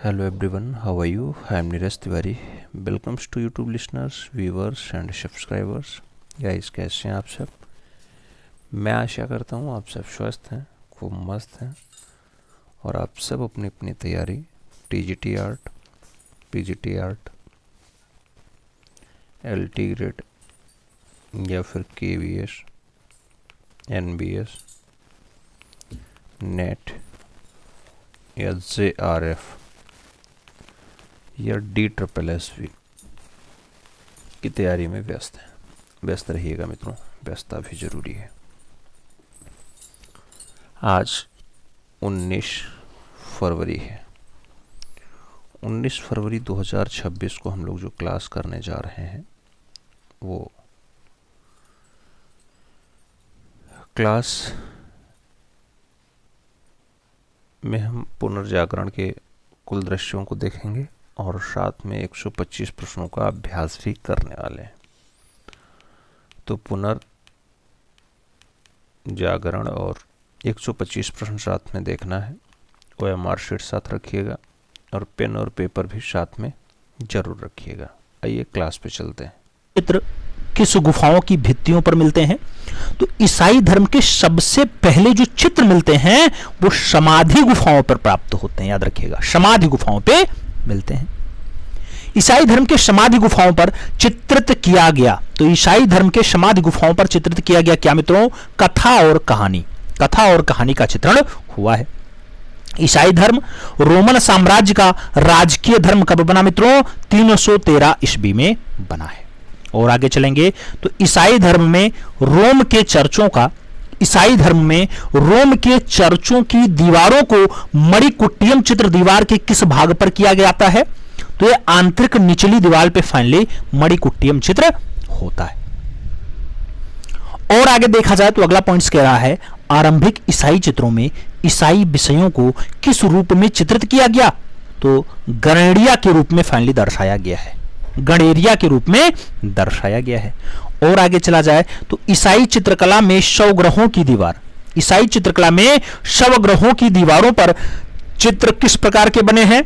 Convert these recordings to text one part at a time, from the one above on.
Hello everyone, how are you? I am Neeraj Tiwari. Welcomes to YouTube listeners, viewers and subscribers. Guys कैसे हैं आप सब? मैं आशा करता हूँ आप सब स्वस्थ हैं, खूब मस्त हैं और आप सब अपनी अपनी तैयारी TGT art, PGT art, LT grade या फिर केवीएस, एनबीएस, नेट या जेआरएफ या DSSB की तैयारी में व्यस्त रहिएगा मित्रों, व्यस्तता भी ज़रूरी है। आज 19 फरवरी है। 19 फरवरी 2026 को हम लोग जो क्लास करने जा रहे हैं वो क्लास में हम पुनर्जागरण के कुल दृश्यों को देखेंगे और साथ में 125 प्रश्नों का अभ्यास भी करने वाले हैं। तो पुनर्जागरण और 125 प्रश्न साथ में देखना है। OMR शीट साथ रखिएगा और पेन और पेपर भी साथ में जरूर रखिएगा। आइए क्लास पे चलते हैं। चित्र किस गुफाओं की भित्तियों पर मिलते हैं? तो ईसाई धर्म के सबसे पहले जो चित्र मिलते हैं वो समाधि गुफाओं पर प्राप्त होते हैं। याद रखिएगा, समाधि गुफाओं पे मिलते हैं। ईसाई धर्म के समाधि गुफाओं पर चित्रित किया गया, तो ईसाई धर्म के समाधि गुफाओं पर चित्रित किया गया क्या मित्रों? कथा और कहानी। कथा और कहानी का चित्रण हुआ है। ईसाई धर्म रोमन साम्राज्य का राजकीय धर्म कब बना मित्रों? 313 ईस्वी में बना है। और आगे चलेंगे तो ईसाई धर्म में रोम के चर्चों की दीवारों को मणिकुट्टियम चित्र दीवार के किस भाग पर किया जाता है? तो यह आंतरिक निचली दीवार पे फाइनली मणिकुट्टियम चित्र होता है। और आगे देखा जाए तो अगला पॉइंट्स कह रहा है आरंभिक ईसाई चित्रों में ईसाई विषयों को किस रूप में चित्रित किया गया? तो गणेरिया के रूप में फाइनली दर्शाया गया है। गणेरिया के रूप में दर्शाया गया है। और आगे चला जाए तो ईसाई चित्रकला में शवग्रहों की दीवार, ईसाई चित्रकला में शवग्रहों की दीवारों पर चित्र किस प्रकार के बने हैं?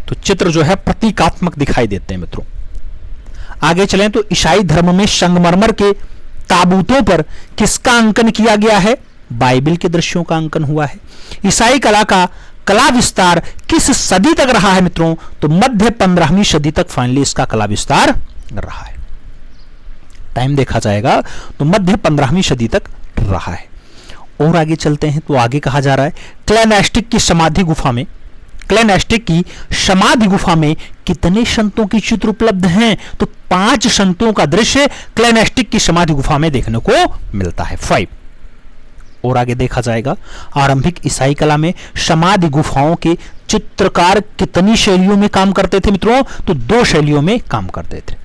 तो चित्र जो है प्रतीकात्मक दिखाई देते हैं मित्रों। आगे चलें तो ईसाई धर्म में संगमरमर के ताबूतों पर किसका अंकन किया गया है? बाइबल के दृश्यों का अंकन हुआ है। ईसाई कला का कला विस्तार किस सदी तक रहा है मित्रों? तो मध्य 15वीं सदी तक फाइनली इसका कला विस्तार रहा है। टाइम देखा जाएगा तो मध्य 15वीं सदी तक रहा है। और आगे चलते हैं तो आगे कहा जा रहा है क्लैनेस्टिक की समाधि गुफा में कितने संतों की चित्र उपलब्ध हैं? तो 5 संतों का दृश्य क्लैनेस्टिक की समाधि गुफा में देखने को मिलता है। 5। और आगे देखा जाएगा आरंभिक ईसाई कला में समाधि गुफाओं के चित्रकार कितनी शैलियों में काम करते थे मित्रों? तो 2 शैलियों में काम करते थे।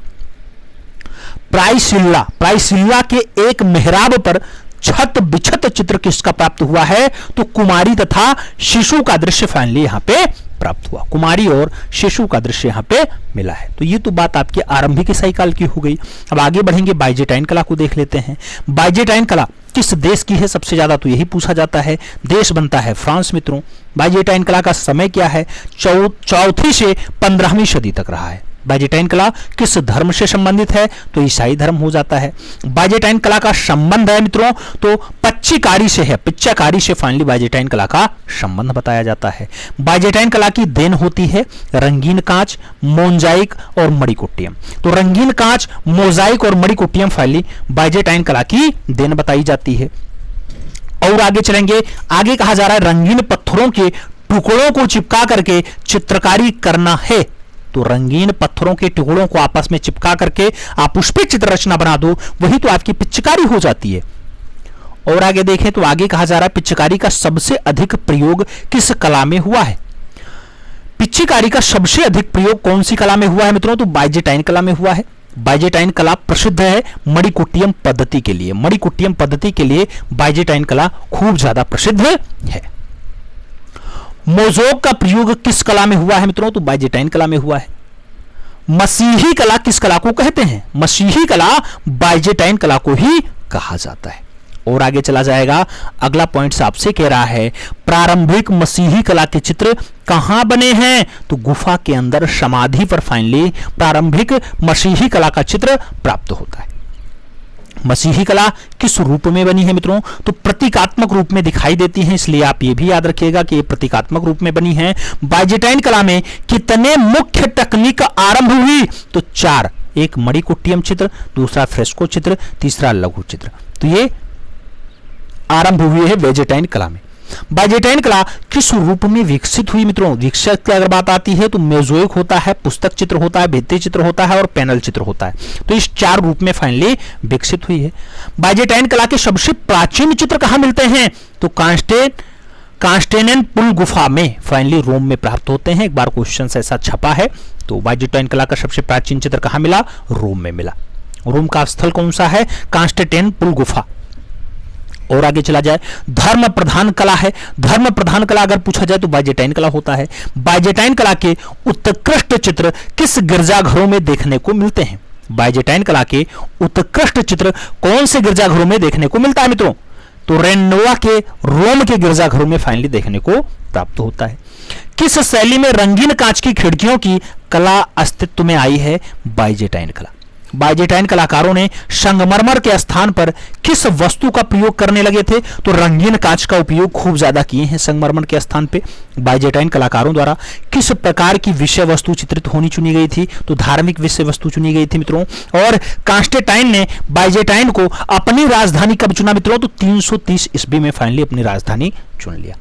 प्रायसिल्ला के एक मेहराब पर छत बिछत चित्र किसका प्राप्त हुआ है? तो कुमारी तथा शिशु का दृश्य फाइनली यहां पे प्राप्त हुआ। कुमारी और शिशु का दृश्य यहां पे मिला है। तो ये तो बात आपकी आरंभिक ईसाई काल की हो गई। अब आगे बढ़ेंगे, बाइजेंटाइन कला को देख लेते हैं। बाइजेंटाइन कला किस देश की है? सबसे ज्यादा तो यही पूछा जाता है। देश बनता है फ्रांस मित्रों। बाइजेंटाइन कला का समय क्या है? 4वीं से 15वीं सदी तक रहा है। बाइजेंटाइन कला किस धर्म से संबंधित है? तो ईसाई धर्म हो जाता है। बाइजेंटाइन कला का संबंध है मित्रों तो पिच्चकारी से है। पिच्चकारी से फाइनली बाइजेंटाइन कला का संबंध बताया जाता है। बाइजेंटाइन कला की देन होती है रंगीन कांच, मोजाइक और मणिकुट्टियम। तो रंगीन कांच, मोजाइक और मणिकुट्टियम फाइनली बाइजेंटाइन कला की देन बताई जाती है। और आगे चलेंगे, आगे कहा जा रहा है रंगीन पत्थरों के टुकड़ों को चिपका करके चित्रकारी करना है। तो रंगीन पत्थरों के टुकड़ों को आपस में चिपका करके आप उस पर चित्र रचना बना दो, वही तो आपकी पिच्चकारी हो जाती है। और आगे देखें तो आगे कहा जा रहा है पिच्चकारी का सबसे अधिक प्रयोग किस कला में हुआ है? पिच्चकारी का सबसे अधिक प्रयोग कौन सी कला में हुआ है मित्रों? तो बाइजेंटाइन कला में हुआ है। बाइजेंटाइन कला प्रसिद्ध है मणिकुट्टियम पद्धति के लिए। मणिकुट्टियम पद्धति के लिए बाइजेंटाइन कला खूब ज्यादा प्रसिद्ध है। मोज़ेक का प्रयोग किस कला में हुआ है मित्रों? तो बाइजेंटाइन कला में हुआ है। मसीही कला किस कला को कहते हैं? मसीही कला बाइजेंटाइन कला को ही कहा जाता है। और आगे चला जाएगा, अगला पॉइंट आपसे कह रहा है प्रारंभिक मसीही कला के चित्र कहां बने हैं? तो गुफा के अंदर समाधि पर फाइनली प्रारंभिक मसीही कला का चित्र प्राप्त होता है। मसीही कला किस रूप में बनी है मित्रों? तो प्रतीकात्मक रूप में दिखाई देती है, इसलिए आप ये भी याद रखिएगा कि ये प्रतीकात्मक रूप में बनी है। बाइजेंटाइन कला में कितने मुख्य तकनीक आरंभ हुई? तो 4, एक मणिकुट्टियम चित्र, दूसरा फ्रेस्को चित्र, तीसरा लघु चित्र। तो ये आरंभ हुई है बाइजेंटाइन कला में। बाइजेंटाइन कला किस रूप में विकसित हुई मित्रों? विकसित की अगर बात आती है तो मेजोइक होता है, पुस्तक चित्र होता है, भित्ति चित्र होता है और पैनल चित्र होता है। तो इस 4 रूप में फाइनली विकसित हुई है। बाइजेंटाइन कला के सबसे प्राचीन चित्र कहां मिलते हैं? तो कांस्टेनोपुल गुफा में फाइनली रोम में प्राप्त होते हैं। एक बार क्वेश्चन ऐसा छपा है। तो बाइजेंटाइन कला का सबसे प्राचीन चित्र कहां मिला? रोम में मिला। रोम का स्थल कौन सा है? कांस्टेनोपुल गुफा। और आगे चला जाए, धर्म प्रधान कला है। धर्म प्रधान कला अगर पूछा जाए तो बाइजेंटाइन कला होता है। बाइजेंटाइन कला के उत्कृष्ट चित्र किस गिरजाघरों में देखने को मिलते हैं? बाइजेंटाइन कला के उत्कृष्ट चित्र कौन से गिरजाघरों में देखने को मिलता है मित्रों? तो रेनोवा के रोम के गिरजाघरों में फाइनली देखने को प्राप्त होता है। किस शैली में रंगीन कांच की खिड़कियों की कला अस्तित्व में आई है? बाइजेंटाइन कला। बाइजेंटाइन कलाकारों ने संगमरमर के स्थान पर किस वस्तु का प्रयोग करने लगे थे? तो रंगीन कांच का उपयोग खूब ज्यादा किए हैं संगमरमर के स्थान पे। बाइजेंटाइन कलाकारों द्वारा किस प्रकार की विषय वस्तु चित्रित होनी चुनी गई थी? तो धार्मिक विषय वस्तु चुनी गई थी मित्रों। और कांस्टेंटाइन ने बाइजेंटाइन को अपनी राजधानी कब चुना मित्रों? तो 330 ईस्वी में फाइनली अपनी राजधानी चुन लिया।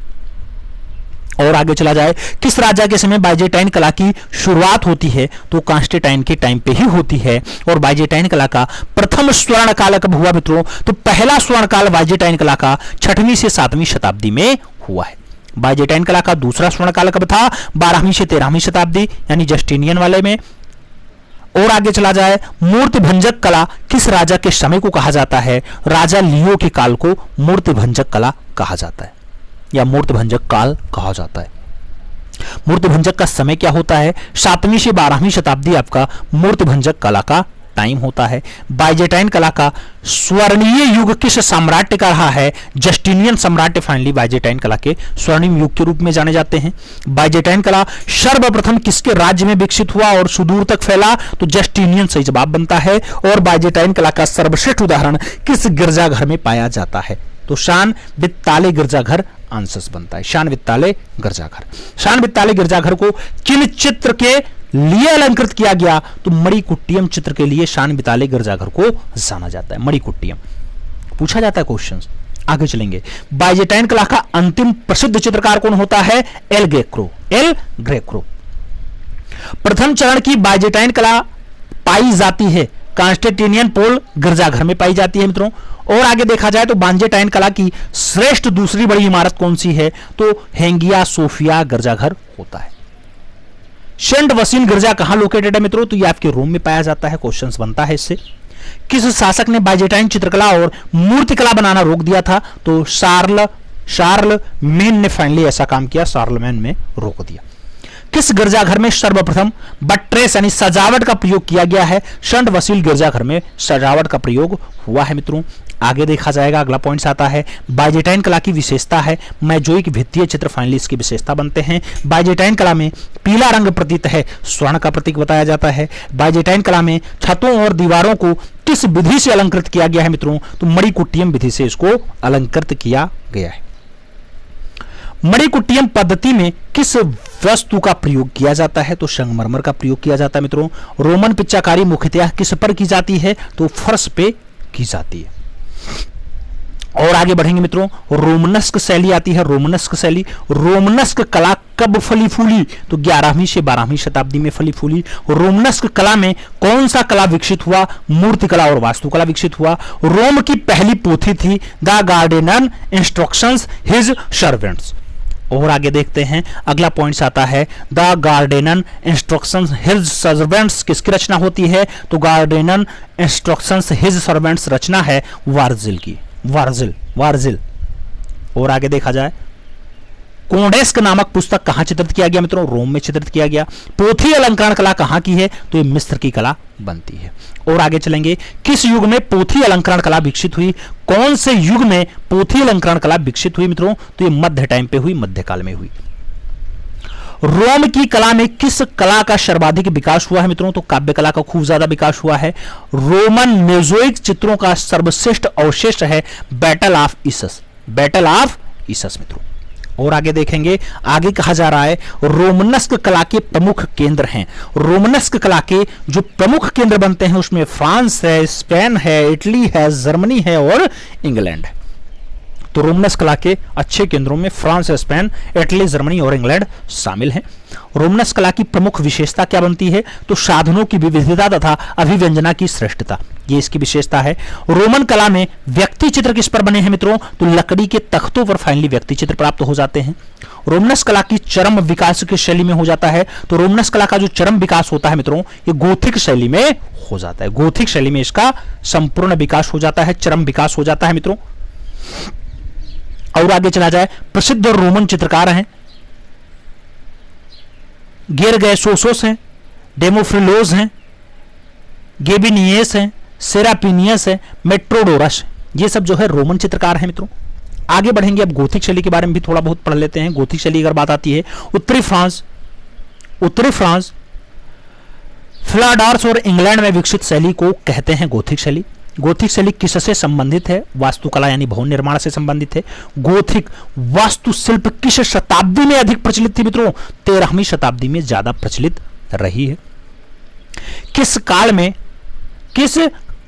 और आगे चला जाए, किस राजा के समय बाइजेंटाइन कला की शुरुआत होती है? तो कांस्टेंटाइन के टाइम पे ही होती है। और बाइजेंटाइन कला का प्रथम स्वर्ण काल कब हुआ मित्रों? तो पहला स्वर्ण काल बाइजेंटाइन कला का 6वीं से 7वीं शताब्दी में हुआ है। बाइजेंटाइन कला का दूसरा स्वर्ण काल कब था? 12वीं से 13वीं शताब्दी यानी जस्टिनियन वाले में। और आगे चला जाए, मूर्ति भंजक कला किस राजा के समय को कहा जाता है? राजा लियो के काल को मूर्ति भंजक कला कहा जाता है या मूर्ति भंजक काल कहा जाता है। मूर्ति भंजक का समय क्या होता है? 7वीं से 12वीं शताब्दी आपका मूर्ति भंजक कला का टाइम होता है। बाइजेंटाइन कला का स्वर्णीय युग किस साम्राज्य का रहा है? जस्टिनियन साम्राज्य फाइनली बाइजेंटाइन कला के स्वर्णिम युग के रूप में जाने जाते हैं। बाइजेंटाइन कला सर्वप्रथम किसके राज्य में विकसित हुआ और सुदूर तक फैला? तो जस्टिनियन सही जवाब बनता है। और बाइजेंटाइन कला का सर्वश्रेष्ठ उदाहरण किस गिरजाघर में पाया जाता है? तो शान वित्ताले गिरजाघर आंसर बनता है। शान वित्ताले गिरजाघर। शान वित्ताले गिरजाघर को किन चित्र के लिए अलंकृत किया गया? तो मणिकुट्टियम चित्र के लिए शान वित्ताले गिरजाघर को जाना जाता है। मणिकुट्टियम पूछा जाता है क्वेश्चन। आगे चलेंगे, बाइजेंटाइन कला का अंतिम प्रसिद्ध चित्रकार कौन होता है? L Greco. प्रथम चरण की बाइजेंटाइन कला पाई जाती है कांस्टेंटिनोपल गिरजाघर में पाई जाती है मित्रों। और आगे देखा जाए तो बाइजेंटाइन कला की श्रेष्ठ दूसरी बड़ी इमारत कौन सी है? तो हेगिया सोफिया गिरजाघर होता है। सेंट वसीन गिरजा कहां लोकेटेड है मित्रों? तो ये आपके रोम में पाया जाता है। क्वेश्चन बनता है इससे। किस शासक ने बाइजेंटाइन चित्रकला और मूर्तिकला बनाना रोक दिया था? तो शार्लमेन ने फाइनली ऐसा काम किया, शार्लमेन में रोक दिया। किस गिरजाघर में सर्वप्रथम बट्रेस यानी सजावट का प्रयोग किया गया है? सेंट वसील गिरजाघर में सजावट का प्रयोग हुआ है मित्रों। आगे देखा जाएगा, अगला पॉइंट आता है बाइजेंटाइन कला की विशेषता है मेजोइक भित्तीय चित्र फाइनली इसकी विशेषता बनते हैं। बाइजेंटाइन कला में पीला रंग प्रतीत है, स्वर्ण का प्रतीक बताया जाता है। बाइजेंटाइन कला में छतों और दीवारों को किस विधि से अलंकृत किया गया है मित्रों? तो मणिकुट्टियम विधि से इसको अलंकृत किया गया है। मणिकुट्टियम पद्धति में किस वस्तु का प्रयोग किया जाता है? तो संगमरमर का प्रयोग किया जाता है मित्रों। रोमन पिच्चाकारी मुख्यतः किस पर की जाती है? तो फर्श पे की जाती है। और आगे बढ़ेंगे मित्रों, रोमनस्क शैली आती है। रोमनस्क शैली, रोमनस्क कला कब फली फूली? तो 11वीं से 12वीं शताब्दी में फली फूली। रोमनस्क कला में कौन सा कला विकसित हुआ? मूर्तिकला और वास्तुकला विकसित हुआ। रोम की पहली पोथी थी the guardian instructions his servants. और आगे देखते हैं, अगला पॉइंट आता है the guardian instructions his servants किसकी रचना होती है? तो गार्डियन इंस्ट्रक्शंस हिज सर्वेंट्स रचना है वार्जिल की। वार्जिल। और आगे देखा जाए कोडेस्क नामक पुस्तक कहां चित्रित किया गया मित्रों? रोम में चित्रित किया गया। पोथी अलंकरण कला कहां की है? तो ये मिस्र की कला बनती है। और आगे चलेंगे, किस युग में पोथी अलंकरण कला विकसित हुई? कौन से युग में पोथी अलंकरण कला विकसित हुई मित्रों? तो ये मध्य टाइम पे हुई, मध्यकाल में हुई। रोम की कला में किस कला का सर्वाधिक विकास हुआ है मित्रों? तो काव्य कला का खूब ज्यादा विकास हुआ है। रोमन मेजोइक चित्रों का सर्वश्रेष्ठ अवशेष है बैटल ऑफ इसस, बैटल ऑफ इसस मित्रों। और आगे देखेंगे, आगे कहा जा रहा है रोमनस्क कला के प्रमुख केंद्र हैं। रोमनस्क कला के जो प्रमुख केंद्र बनते हैं उसमें फ्रांस है, स्पेन है, इटली है, जर्मनी है और इंग्लैंड है। तो रोमनस्क कला के अच्छे केंद्रों में फ्रांस, स्पेन, इटली, जर्मनी और इंग्लैंड शामिल हैं। रोमनस्क कला की प्रमुख विशेषता क्या बनती है? तो साधनों की विविधता तथा अभिव्यंजना की श्रेष्ठता, ये इसकी विशेषता है। रोमन कला में व्यक्ति चित्र किस पर बने हैं मित्रों? तो लकड़ी के तख्तों पर फाइनली व्यक्ति चित्र प्राप्त हो जाते हैं। रोमनस्क कला की चरम विकास की शैली में हो जाता है। तो रोमनस्क कला का जो चरम विकास होता है मित्रों, ये गोथिक शैली में हो जाता है। गोथिक शैली में इसका संपूर्ण विकास हो जाता है, चरम विकास हो जाता है मित्रों। और आगे चला जाए, प्रसिद्ध रोमन चित्रकार हैं गेरगैसोसोस हैं, डेमोफ्रिलोस हैं, गेबिनियस हैं, सेरापिनियस है, मेट्रोडोरस, ये सब जो है रोमन चित्रकार हैं मित्रों। आगे बढ़ेंगे, अब गोथिक शैली के बारे में भी थोड़ा बहुत पढ़ लेते हैं। गोथिक शैली अगर बात आती है, उत्तरी फ्रांस, फ्लाडार्स और इंग्लैंड में विकसित शैली को कहते हैं गोथिक शैली। गोथिक शैली किससे संबंधित है? वास्तुकला यानी भवन निर्माण से संबंधित है। गोथिक वास्तुशिल्प किस शताब्दी में अधिक प्रचलित थी मित्रों? 13वीं शताब्दी में ज्यादा प्रचलित रही है। किस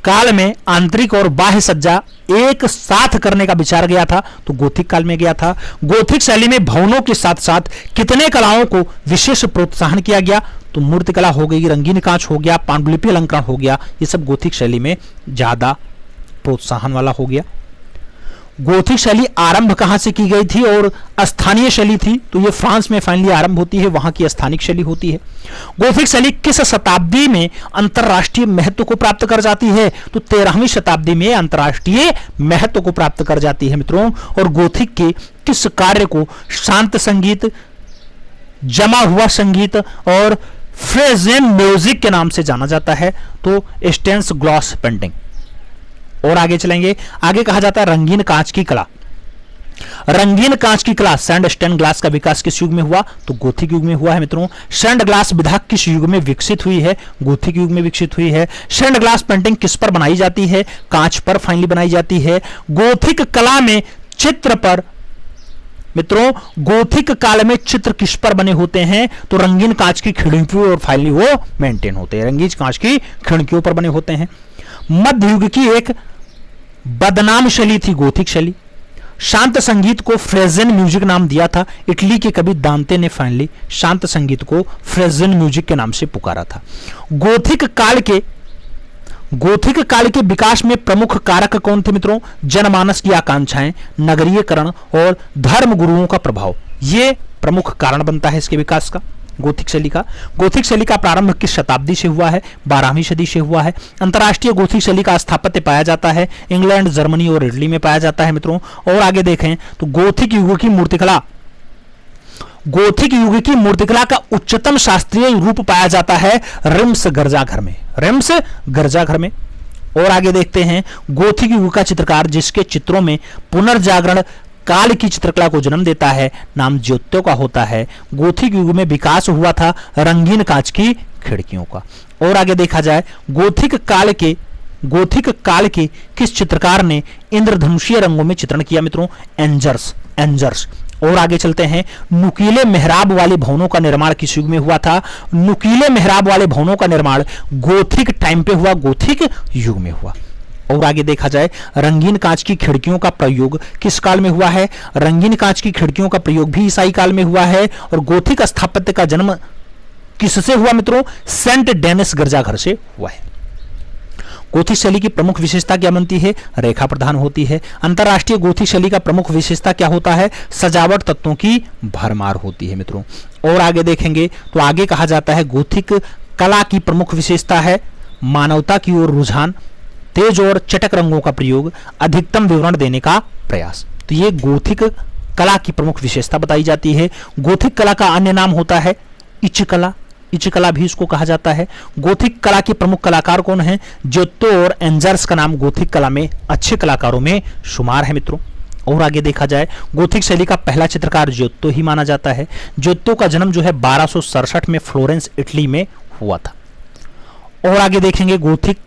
काल में आंतरिक और बाह्य सज्जा एक साथ करने का विचार गया था? तो गोथिक काल में गया था। गोथिक शैली में भवनों के साथ साथ कितने कलाओं को विशेष प्रोत्साहन किया गया? तो मूर्तिकला हो गई, रंगीन कांच हो गया, पांडुलिपि अलंकरण हो गया, ये सब गोथिक शैली में ज्यादा प्रोत्साहन वाला हो गया। गोथिक शैली आरंभ कहां से की गई थी और स्थानीय शैली थी? तो ये फ्रांस में फाइनली आरंभ होती है, वहां की स्थानिक शैली होती है। गोथिक शैली किस शताब्दी में अंतरराष्ट्रीय महत्व को प्राप्त कर जाती है? तो 13वीं शताब्दी में अंतरराष्ट्रीय महत्व को प्राप्त कर जाती है मित्रों। और गोथिक के किस कार्य को शांत संगीत, जमा हुआ संगीत और फ्रेजेन म्यूजिक के नाम से जाना जाता है? तो स्टेन्स ग्लास पेंटिंग। और आगे चलेंगे, आगे कहा जाता है रंगीन कांच की कला। रंगीन कांच की कला सैंडस्टोन ग्लास का विकास किस युग में हुआ? तो गोथिक युग में हुआ है मित्रों। सैंड ग्लास विधा किस युग में विकसित हुई है? गोथिक युग में विकसित हुई है। सैंड ग्लास पेंटिंग किस पर बनाई जाती है? कांच पर फाइनली बनाई जाती है। गोथिक कला में चित्र पर मित्रों, गोथिक काल में चित्र किस पर बने होते हैं? तो रंगीन कांच की खिड़कियों और फाइनली वो मेंटेन होते हैं, रंगीन कांच की खिड़कियों पर बने होते हैं। मध्य युग की एक बदनाम शैली थी गोथिक शैली। शांत संगीत को फ्रेजन म्यूजिक नाम दिया था। इटली के कवि दांते ने फाइनली शांत संगीत को फ्रेजन म्यूजिक के नाम से पुकारा था। गोथिक काल के विकास में प्रमुख कारक कौन थे मित्रों? जनमानस की आकांक्षाएं, नगरीयकरण और धर्म गुरुओं का प्रभाव, ये प्रमुख कारण बनता है इसके विकास का, गोथिक शैली का। गोथिक शैली का प्रारंभ किस शताब्दी से हुआ है? 12वीं सदी से हुआ है। अंतरराष्ट्रीय गोथिक शैली का स्थापत्य पाया जाता है इंग्लैंड, जर्मनी और इटली में पाया जाता है मित्रों। और आगे देखें तो गोथिक युग की मूर्तिकला का उच्चतम शास्त्रीय रूप पाया जाता है रिम्स गिरजाघर में। और आगे देखते हैं गोथिक युग का चित्रकार जिसके चित्रों में पुनर्जागरण काल की चित्रकला को जन्म देता है, नाम ज्योत्यो का होता है। गोथिक युग में विकास हुआ था रंगीन कांच की खिड़कियों का। और आगे देखा जाए गोथिक काल के किस चित्रकार ने इंद्रधनुषीय रंगों में चित्रण किया मित्रों? एंजर्स। और आगे चलते हैं, नुकीले मेहराब वाले भवनों का निर्माण किस युग में हुआ था? नुकीले मेहराब वाले भवनों का निर्माण गोथिक टाइम पे हुआ, गोथिक युग में हुआ। और आगे देखा जाए रंगीन कांच की खिड़कियों का प्रयोग किस काल में हुआ है? रंगीन कांच की खिड़कियों का प्रयोग भी ईसाई काल में हुआ है। और गोथिक स्थापत्य का जन्म किससे हुआ मित्रों? सेंट डेनिस गिरजाघर से हुआ है। गोथिक शैली की प्रमुख विशेषता क्या बनती है? रेखा प्रधान होती है। अंतरराष्ट्रीय गोथिक शैली का प्रमुख विशेषता क्या होता है? सजावट तत्वों की भरमार होती है मित्रों। और आगे देखेंगे तो आगे कहा जाता है गोथिक कला की प्रमुख विशेषता है मानवता की ओर रुझान, तेज और चटक रंगों का प्रयोग, अधिकतम विवरण देने का प्रयास। तो ये गोथिक कला की प्रमुख विशेषता बताई जाती है। गोथिक कला का अन्य नाम होता है इचिकला, इचिकला भी इसको कहा जाता है। गोथिक कला के प्रमुख कलाकार कौन हैं? जियोत्तो और एंजर्स का नाम गोथिक कला में अच्छे कलाकारों में शुमार है मित्रों। और आगे देखा जाए, गोथिक शैली का पहला चित्रकार जियोत्तो ही माना जाता है। जियोत्तो का जन्म जो है 1267 में फ्लोरेंस इटली में हुआ था। और आगे देखेंगे, गोथिक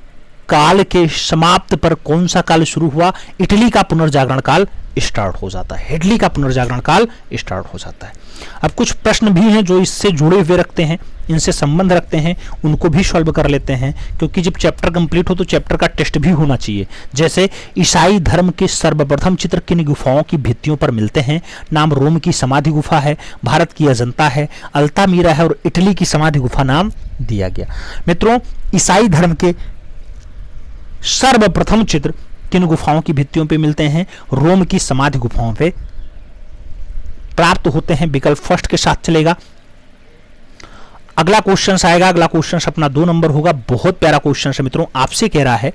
काल के समाप्त पर कौन सा काल शुरू हुआ? इटली का पुनर्जागरण काल स्टार्ट हो जाता है। इटली का पुनर्जागरण काल स्टार्ट हो जाता है। अब कुछ प्रश्न भी हैं जो इससे जुड़े हुए रखते हैं, इनसे संबंध रखते हैं, उनको भी सॉल्व कर लेते हैं, क्योंकि जब चैप्टर कंप्लीट हो तो चैप्टर का टेस्ट भी होना चाहिए। जैसे ईसाई धर्म के सर्वप्रथम चित्र किन गुफाओं की भित्तियों पर मिलते हैं? नाम रोम की समाधि गुफा है, भारत की अजंता है, अल्तामीरा है और इटली की समाधि गुफा नाम दिया गया। मित्रों, ईसाई धर्म के सर्वप्रथम चित्र किन गुफाओं की भित्तियों पे मिलते हैं? रोम की समाधि गुफाओं पे प्राप्त होते हैं। विकल्प फर्स्ट के साथ चलेगा। अगला क्वेश्चन आएगा, अगला क्वेश्चन अपना 2 नंबर होगा। बहुत प्यारा क्वेश्चन है मित्रों, आपसे कह रहा है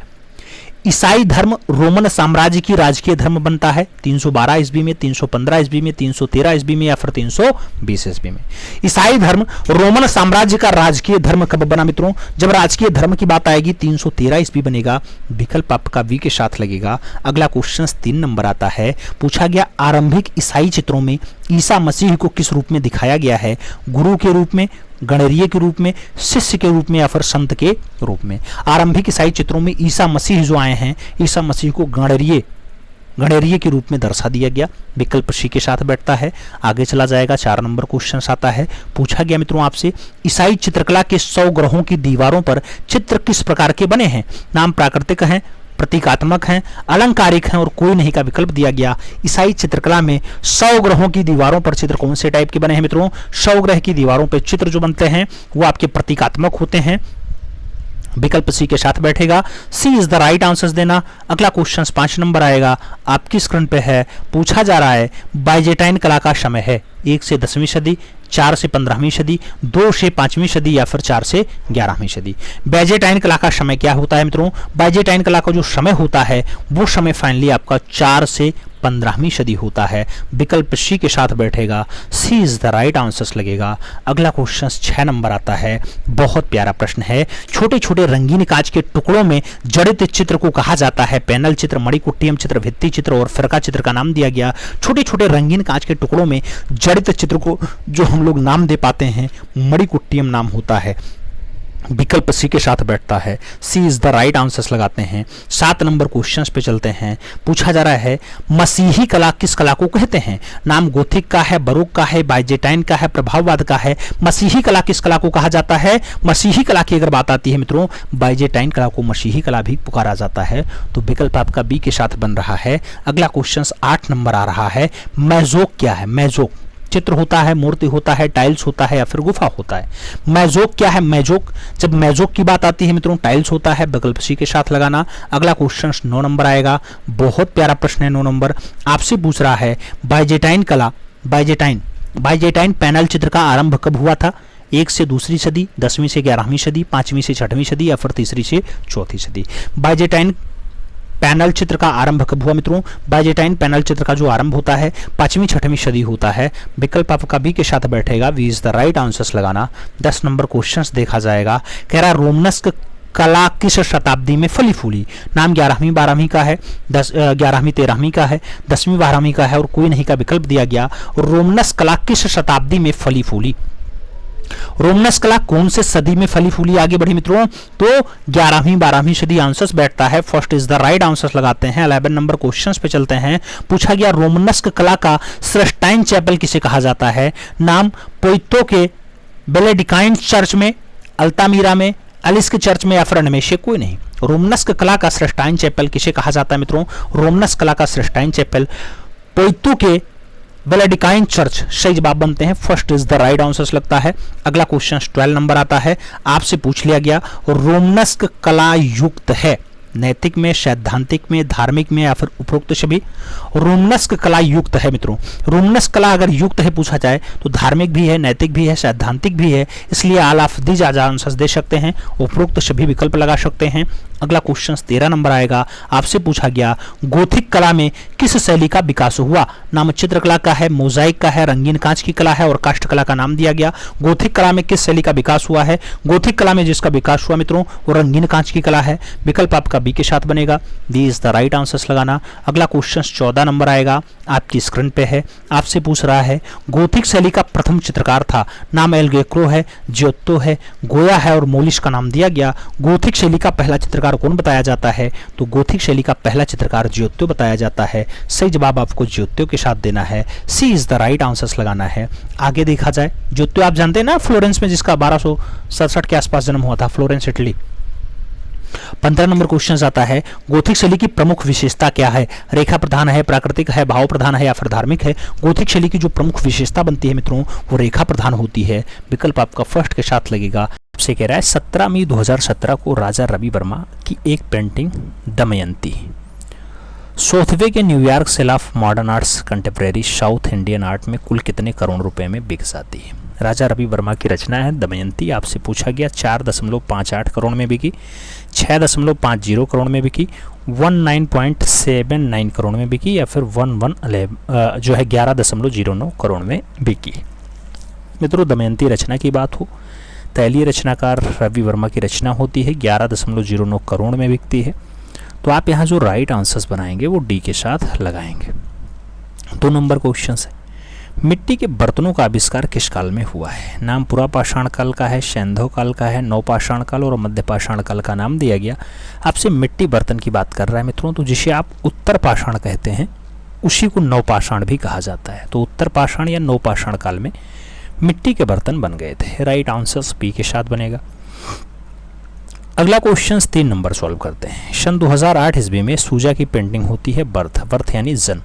ईसाई धर्म रोमन साम्राज्य की राजकीय धर्म बनता है 312 ईस्वी में, 315 ईस्वी में, 313 ईस्वी में या फिर 320 ईस्वी में। ईसाई धर्म रोमन साम्राज्य का राजकीय धर्म कब बना मित्रों? जब राजकीय धर्म की बात आएगी 313 ईस्वी बनेगा। विकल्प आपका बी के साथ लगेगा। अगला क्वेश्चन 3 नंबर आता है, पूछा गया आरंभिक ईसाई चित्रों में ईसा मसीह को किस रूप में दिखाया गया है? गुरु के रूप में, गणरीय के रूप में, शिष्य के रूप में या फिर संत के रूप में? आरंभिक ईसाई चित्रों में ईसा मसीह जो आए हैं, ईसा मसीह को गणरीय के रूप में दर्शा दिया गया। विकल्प सी के साथ बैठता है। आगे चला जाएगा, 4 नंबर क्वेश्चन आता है, पूछा गया मित्रों आपसे ईसाई चित्रकला के 100 ग्रहों की दीवारों पर चित्र किस प्रकार के बने हैं? नाम प्राकृतिक हैं, प्रतीकात्मक हैं, अलंकारिक हैं और कोई नहीं का विकल्प दिया गया। ईसाई चित्रकला में 100 ग्रहों की दीवारों पर चित्र कौन से टाइप के बने हैं मित्रों? 100 ग्रह की दीवारों पर चित्र जो बनते हैं वो आपके प्रतीकात्मक होते हैं। विकल्प सी के साथ बैठेगा। सी इज द राइट आंसर देना। अगला क्वेश्चन 5 नंबर आएगा, आपकी स्क्रीन पे है। पूछा जा रहा है बाइजेंटाइन कला का समय है 1 से 10वीं सदी, 4 से 15वीं सदी, 2 से 5वीं सदी या फिर 4 से 11वीं सदी। बाइजेंटाइन कला का समय क्या होता है मित्रों? बाइजेंटाइन कला का जो समय होता है वो समय फाइनली आपका 4 से 15वीं सदी होता है। विकल्प सी के साथ बैठेगा। सी इज द राइट आंसर लगेगा। अगला क्वेश्चन 6 नंबर आता है, बहुत प्यारा प्रश्न है। छोटे छोटे रंगीन कांच के टुकड़ों में जड़ित चित्र को कहा जाता है पैनल चित्र, मणिकुट्टियम चित्र, भित्ति चित्र और फिरका चित्र का नाम दिया गया। छोटे छोटे रंगीन कांच के टुकड़ों में जड़ित चित्र को जो हम लोग नाम दे पाते हैं मणिकुट्टियम नाम होता है। विकल्प सी के साथ बैठता है। सी इज द राइट आंसर लगाते हैं। 7 नंबर क्वेश्चंस पे चलते हैं। पूछा जा रहा है मसीही कला किस कला को कहते हैं? नाम गोथिक का है, बरोक का है, बाइजेंटाइन का है, प्रभाववाद का है। मसीही कला किस कला को कहा जाता है? मसीही कला की अगर बात आती है मित्रों, बाइजेंटाइन कला को मसीही कला भी पुकारा जाता है। तो विकल्प आपका बी के साथ बन रहा है। अगला क्वेश्चन 8 नंबर आ रहा है, मैजोक क्या है? मैजोक चित्र होता है, मूर्ति होता है, टाइल्स होता है या फिर गुफा होता है? मैजोक क्या है? मैजोक, जब मैजोक की बात आती है मित्रों टाइल्स होता है। विकल्प सी के साथ लगाना। अगला क्वेश्चन 9 नंबर आएगा, बहुत प्यारा प्रश्न है 9 नंबर। आपसे पूछ रहा है बाइजेंटाइन कला, बाइजेंटाइन पैनल चित्र का आरंभ कब हुआ था? 1 से 2वीं सदी, 10वीं से 11वीं सदी, 5वीं से 6वीं सदी या फिर 3री से 4थी सदी? बाइजेंटाइन पैनल चित्र का आरंभ कब हुआ मित्रों? बाइजेंटाइन पैनल चित्र का जो आरंभ होता है 5वीं 6वीं सदी होता है। विकल्प आपका बी के साथ बैठेगा। B is the right answer लगाना। 10 नंबर क्वेश्चंस देखा जाएगा। कह रहा रोमनस्क कला किस शताब्दी में फली फूली? नाम 11वीं 12वीं का है, 11वीं 13वीं का है, 10वीं 12वीं का है और कोई नहीं का विकल्प दिया गया। रोमनस्क कला किस शताब्दी में फली फूली? रोमनस कला कौन से सदी में फली फूली आगे बढ़ी मित्रों? तो 11वीं 12वीं सदी आंसर्स बैठता है। First is the right answers लगाते हैं। 11 नंबर क्वेश्चंस पे चलते हैं। पूछा गया रोमनस्क कला का सिस्टाइन चैपल किसे कहा जाता है? नाम पोइतो के बेनेडिक्टाइन चर्च में, अल्तामीरा में, एलिस के चर्च में या फिर इनमें से कोई नहीं। रोमनस्क कला का सिस्टाइन चैपल किसे कहा जाता है मित्रों? रोमनस्क कला का सिस्टाइन चैपल पोइतो के बेनेडिक्टाइन चर्च सही जवाब बनते हैं। First is the right answer लगता है। अगला क्वेश्चन 12 नंबर आता है। आपसे पूछ लिया गया रोमनस्क कला युक्त है, नैतिक में, सैद्धांतिक में, धार्मिक में या फिर उपरोक्त सभी? रोमनस्क कला युक्त है मित्रों। रोमनस्क कला अगर युक्त है पूछा जाए तो धार्मिक भी है, नैतिक भी है, सैद्धांतिक भी है, इसलिए ऑल ऑफ दीज आंसर्स दे सकते हैं, उपरोक्त सभी विकल्प लगा सकते हैं। अगला क्वेश्चन 13 नंबर आएगा, आपसे पूछा गया गोथिक कला में किस शैली का विकास हुआ? नाम चित्रकला का है, मोजाइक का है, रंगीन कांच की कला है और काष्ठ कला का नाम दिया गया। गोथिक कला में किस शैली का विकास हुआ है? गोथिक कला में जिसका विकास हुआ मित्रों वो रंगीन कांच की कला है। विकल्प आपका बी के साथ बनेगा, दी इज द राइट आंसर्स लगाना। अगला क्वेश्चन 14 नंबर आएगा, आपकी स्क्रीन पे है, आपसे पूछ रहा है गोथिक शैली का प्रथम चित्रकार था। नाम एल ग्रेको है, जियोत्तो है, गोया है और मोलिस का नाम दिया गया। गोथिक शैली का पहला चित्रकार कौन बताया जाता है? तो गोथिक शैली का पहला चित्रकार जियोत्तो बताया जाता है। सही जवाब आपको जियोत्तो के साथ देना है, सी इज द राइट आंसर्स लगाना है। आगे देखा जाए, जियोत्तो आप जानते हैं ना, फ्लोरेंस में जिसका 1267 के आसपास जन्म हुआ था, फ्लोरेंस इटली। 15 नंबर क्वेश्चन आता है, गोथिक शैली की प्रमुख विशेषता क्या है? रेखा प्रधान है, प्राकृतिक है, भाव प्रधान है या फिर धार्मिक है? गोथिक शैली की जो प्रमुख विशेषता बनती है मित्रों वो रेखा प्रधान होती है। विकल्प आपका फर्स्ट के साथ लगेगा। आपसे कह रहा है 17 मई 2017 को राजा रवि वर्मा की एक पेंटिंग दमयंती सोथवे के New York sale of modern arts contemporary South Indian art में कुल कितने करोड़ रुपए में बिक जाती है? राजा रवि वर्मा की रचना है दमयंती। आपसे पूछा गया 4.58 करोड़ में बिकी, 6.50 करोड़ में बिकी, 19.79 करोड़ में बिकी या फिर 11.09 करोड़ में बिकी। मित्रों दमयंती रचना की बात हो, तैलीय रचनाकार रवि वर्मा की रचना होती है, 11.09 करोड़ में बिकती है। तो आप यहाँ जो राइट आंसर्स बनाएंगे वो डी के साथ लगाएंगे। 2 नंबर क्वेश्चन है, मिट्टी के बर्तनों का आविष्कार किस काल में हुआ है? नाम पुरापाषाण काल का है, सैंधव काल का है, नवपाषाण काल और मध्यपाषाण काल का नाम दिया गया। आपसे मिट्टी बर्तन की बात कर रहा है मित्रों, तो जिसे आप उत्तर पाषाण कहते हैं उसी को नवपाषाण भी कहा जाता है। तो उत्तर पाषाण या नवपाषाण काल में मिट्टी के बर्तन बन गए थे। राइट आंसर बी के साथ बनेगा। अगला क्वेश्चन 3 नंबर सॉल्व करते हैं। सन 2008 ईस्वी में सूजा की पेंटिंग होती है बर्थ, बर्थ यानी जन्म।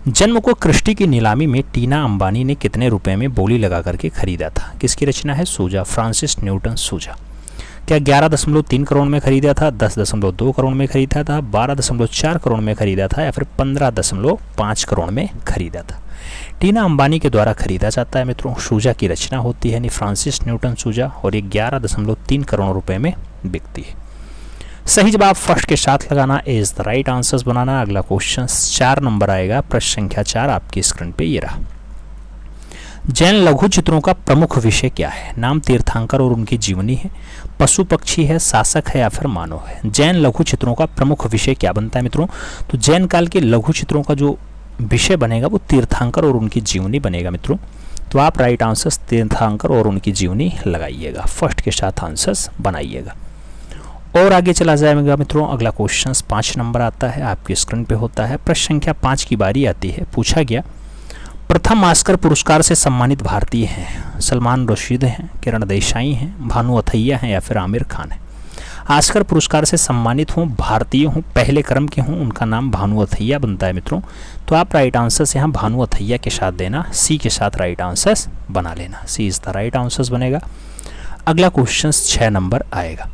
जन्म को क्रिस्टी की नीलामी में टीना अंबानी ने कितने रुपए में बोली लगा करके खरीदा था? किसकी रचना है? सूजा, फ्रांसिस न्यूटन सूजा। क्या 11.3 करोड़ में खरीदा था, 10.2 करोड़ में खरीदा था, 12.4 करोड़ में खरीदा था या फिर 15.5 करोड़ में खरीदा था? टीना अंबानी के द्वारा खरीदा जाता है मित्रों। सूजा की रचना होती है यानी फ्रांसिस न्यूटन सूजा और ये 11.3 करोड़ रुपए में बिकती है। सही जवाब फर्स्ट के साथ लगाना, इज द राइट आंसर्स बनाना। अगला क्वेश्चन 4 नंबर आएगा, प्रश्न संख्या 4 आपकी स्क्रीन पे ये रहा। जैन लघु चित्रों का प्रमुख विषय क्या है? नाम तीर्थंकर और उनकी जीवनी है, पशु पक्षी है, शासक है या फिर मानव है? जैन लघु चित्रों का प्रमुख विषय क्या बनता है मित्रों? तो जैन काल के लघु चित्रों का जो विषय बनेगा वो तीर्थंकर और उनकी जीवनी बनेगा मित्रों। तो आप राइट आंसर्स तीर्थंकर और उनकी जीवनी लगाइएगा, फर्स्ट के साथ आंसर्स बनाइएगा। और आगे चला जाएगा मित्रों। अगला क्वेश्चन 5 नंबर आता है, आपकी स्क्रीन पे होता है। प्रश्न संख्या 5 की बारी आती है। पूछा गया प्रथम ऑस्कर पुरस्कार से सम्मानित भारतीय हैं? सलमान रशीद हैं, किरण देसाई हैं, भानु अथैया हैं या फिर आमिर खान है? ऑस्कर पुरस्कार से सम्मानित हों, भारतीय हों, पहले क्रम के हों, उनका नाम भानु अथैया बनता है मित्रों। तो आप राइट आंसर्स यहाँ भानु अथैया के साथ देना, सी के साथ राइट आंसर्स बना लेना, सी इज द राइट आंसर्स बनेगा। अगला क्वेश्चन 6 नंबर आएगा।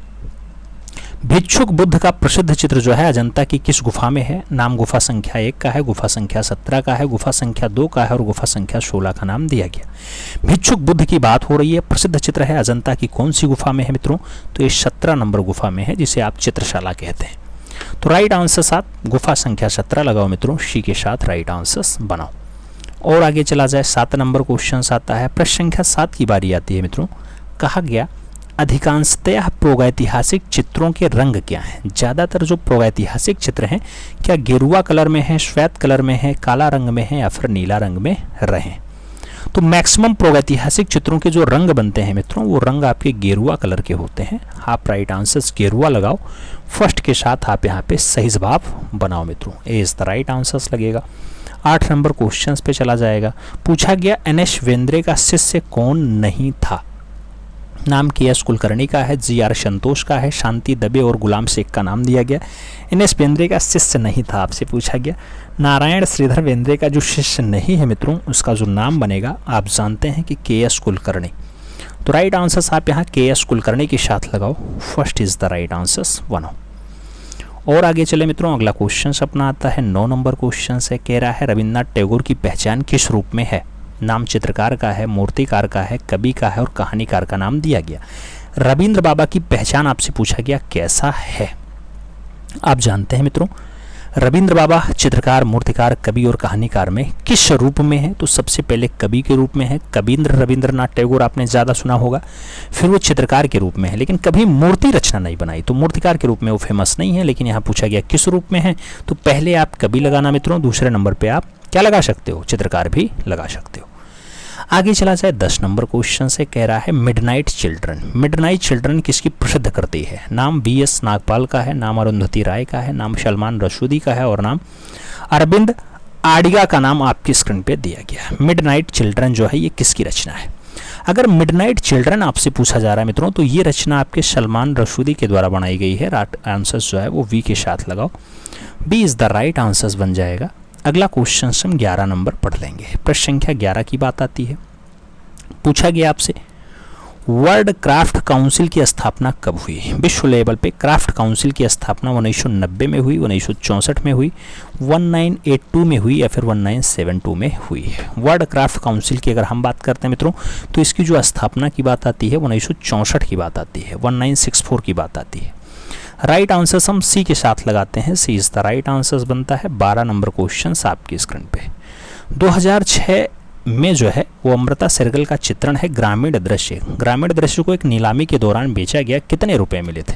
भिक्षुक बुद्ध का प्रसिद्ध चित्र जो है अजंता की किस गुफा में है? नाम गुफा संख्या 1 का है, गुफा संख्या 17 का है, गुफा संख्या 2 का है और गुफा संख्या 16 का नाम दिया गया। भिक्षुक बुद्ध की बात हो रही है, प्रसिद्ध चित्र है, अजंता की कौन सी गुफा में है मित्रों? तो ये 17 नंबर गुफा में है, जिसे आप चित्रशाला कहते हैं। तो राइट आंसर्स आप गुफा संख्या 17 लगाओ मित्रों, सी के साथ राइट आंसर्स बनाओ। और आगे चला जाए, 7 नंबर क्वेश्चन आता है। प्रश्न संख्या 7 की बारी आती है मित्रों। कहा गया अधिकांशतः प्रागैतिहासिक चित्रों के रंग क्या हैं? ज़्यादातर जो प्रागैतिहासिक चित्र हैं क्या गेरुआ कलर में है, श्वेत कलर में है, काला रंग में है या फिर नीला रंग में रहे? तो मैक्सिमम प्रागैतिहासिक चित्रों के जो रंग बनते हैं मित्रों वो रंग आपके गेरुआ कलर के होते हैं। आप राइट आंसर्स गेरुआ लगाओ, फर्स्ट के साथ आप यहाँ पे सही जवाब बनाओ मित्रों, ए इज द राइट आंसर्स लगेगा। 8 नंबर क्वेश्चन पे चला जाएगा। पूछा गया एन.एस. बेंद्रे का शिष्य कौन नहीं था? नाम के.एस. कुलकर्णी का है, जी.आर. संतोष का है, शांति दबे और गुलाम शेख का नाम दिया गया। एन.एस. बेंद्रे का शिष्य नहीं था, आपसे पूछा गया। नारायण श्रीधर बेंद्रे का जो शिष्य नहीं है मित्रों उसका जो नाम बनेगा आप जानते हैं कि के.एस. कुलकर्णी। तो राइट आंसर्स आप यहाँ के.एस. कुलकर्णी के साथ लगाओ, first is the right answers बनाओ। और आगे चले मित्रों, अगला क्वेश्चन अपना आता है 9 नंबर क्वेश्चन से। कह रहा है रविन्द्रनाथ टैगोर की पहचान किस रूप में है? नाम चित्रकार का है, मूर्तिकार का है, कवि का है और कहानीकार का नाम दिया गया। रविंद्र बाबा की पहचान आपसे पूछा गया कैसा है? आप जानते हैं मित्रों, रविंद्र बाबा चित्रकार, मूर्तिकार, कवि और कहानीकार में किस रूप में है? तो सबसे पहले कवि के रूप में है। कविंद्र रविंद्रनाथ टैगोर आपने ज़्यादा सुना होगा। फिर वो चित्रकार के रूप में है, लेकिन कभी मूर्ति रचना नहीं बनाई, तो मूर्तिकार के रूप में वो फेमस नहीं है। लेकिन यहाँ पूछा गया किस रूप में है, तो पहले आप कवि लगाना मित्रों, दूसरे नंबर पर आप क्या लगा सकते हो? चित्रकार भी लगा सकते हो। आगे चला जाए 10 नंबर क्वेश्चन से। कह रहा है मिडनाइट चिल्ड्रन। मिडनाइट चिल्ड्रन किसकी प्रसिद्ध कृति है? नाम BS नागपाल का है, नाम अरुंधति राय का है, नाम सलमान रशूदी का है और नाम अरविंद आडिगा का नाम आपकी स्क्रीन पे दिया गया है। मिडनाइट चिल्ड्रन जो है ये किसकी रचना है? अगर मिडनाइट चिल्ड्रन आपसे पूछा जा रहा है मित्रों, तो ये रचना आपके सलमान रशूदी के द्वारा बनाई गई है। आंसर जो है वो V के साथ लगाओ, B is the right answer बन जाएगा। अगला क्वेश्चन हम 11 नंबर पढ़ लेंगे। प्रश्न संख्या 11 की बात आती है। पूछा गया आपसे वर्ल्ड क्राफ्ट काउंसिल की स्थापना कब हुई? विश्व लेवल पे क्राफ्ट काउंसिल की स्थापना 1990 में हुई, 1964 में हुई, 1982 में हुई या फिर 1972 में हुई है। वर्ल्ड क्राफ्ट काउंसिल की अगर हम बात करते हैं मित्रों, तो इसकी जो स्थापना की बात आती है 1964 की बात आती है, 1964 की बात आती है। राइट आंसर हम C के साथ लगाते हैं, C is the right answer बनता है। 12 नंबर क्वेश्चन आपकी स्क्रीन पे। 2006 में जो है वो अमृता शेरगिल का चित्रण है ग्रामीण दृश्य। ग्रामीण दृश्य को एक नीलामी के दौरान बेचा गया, कितने रुपए मिले थे?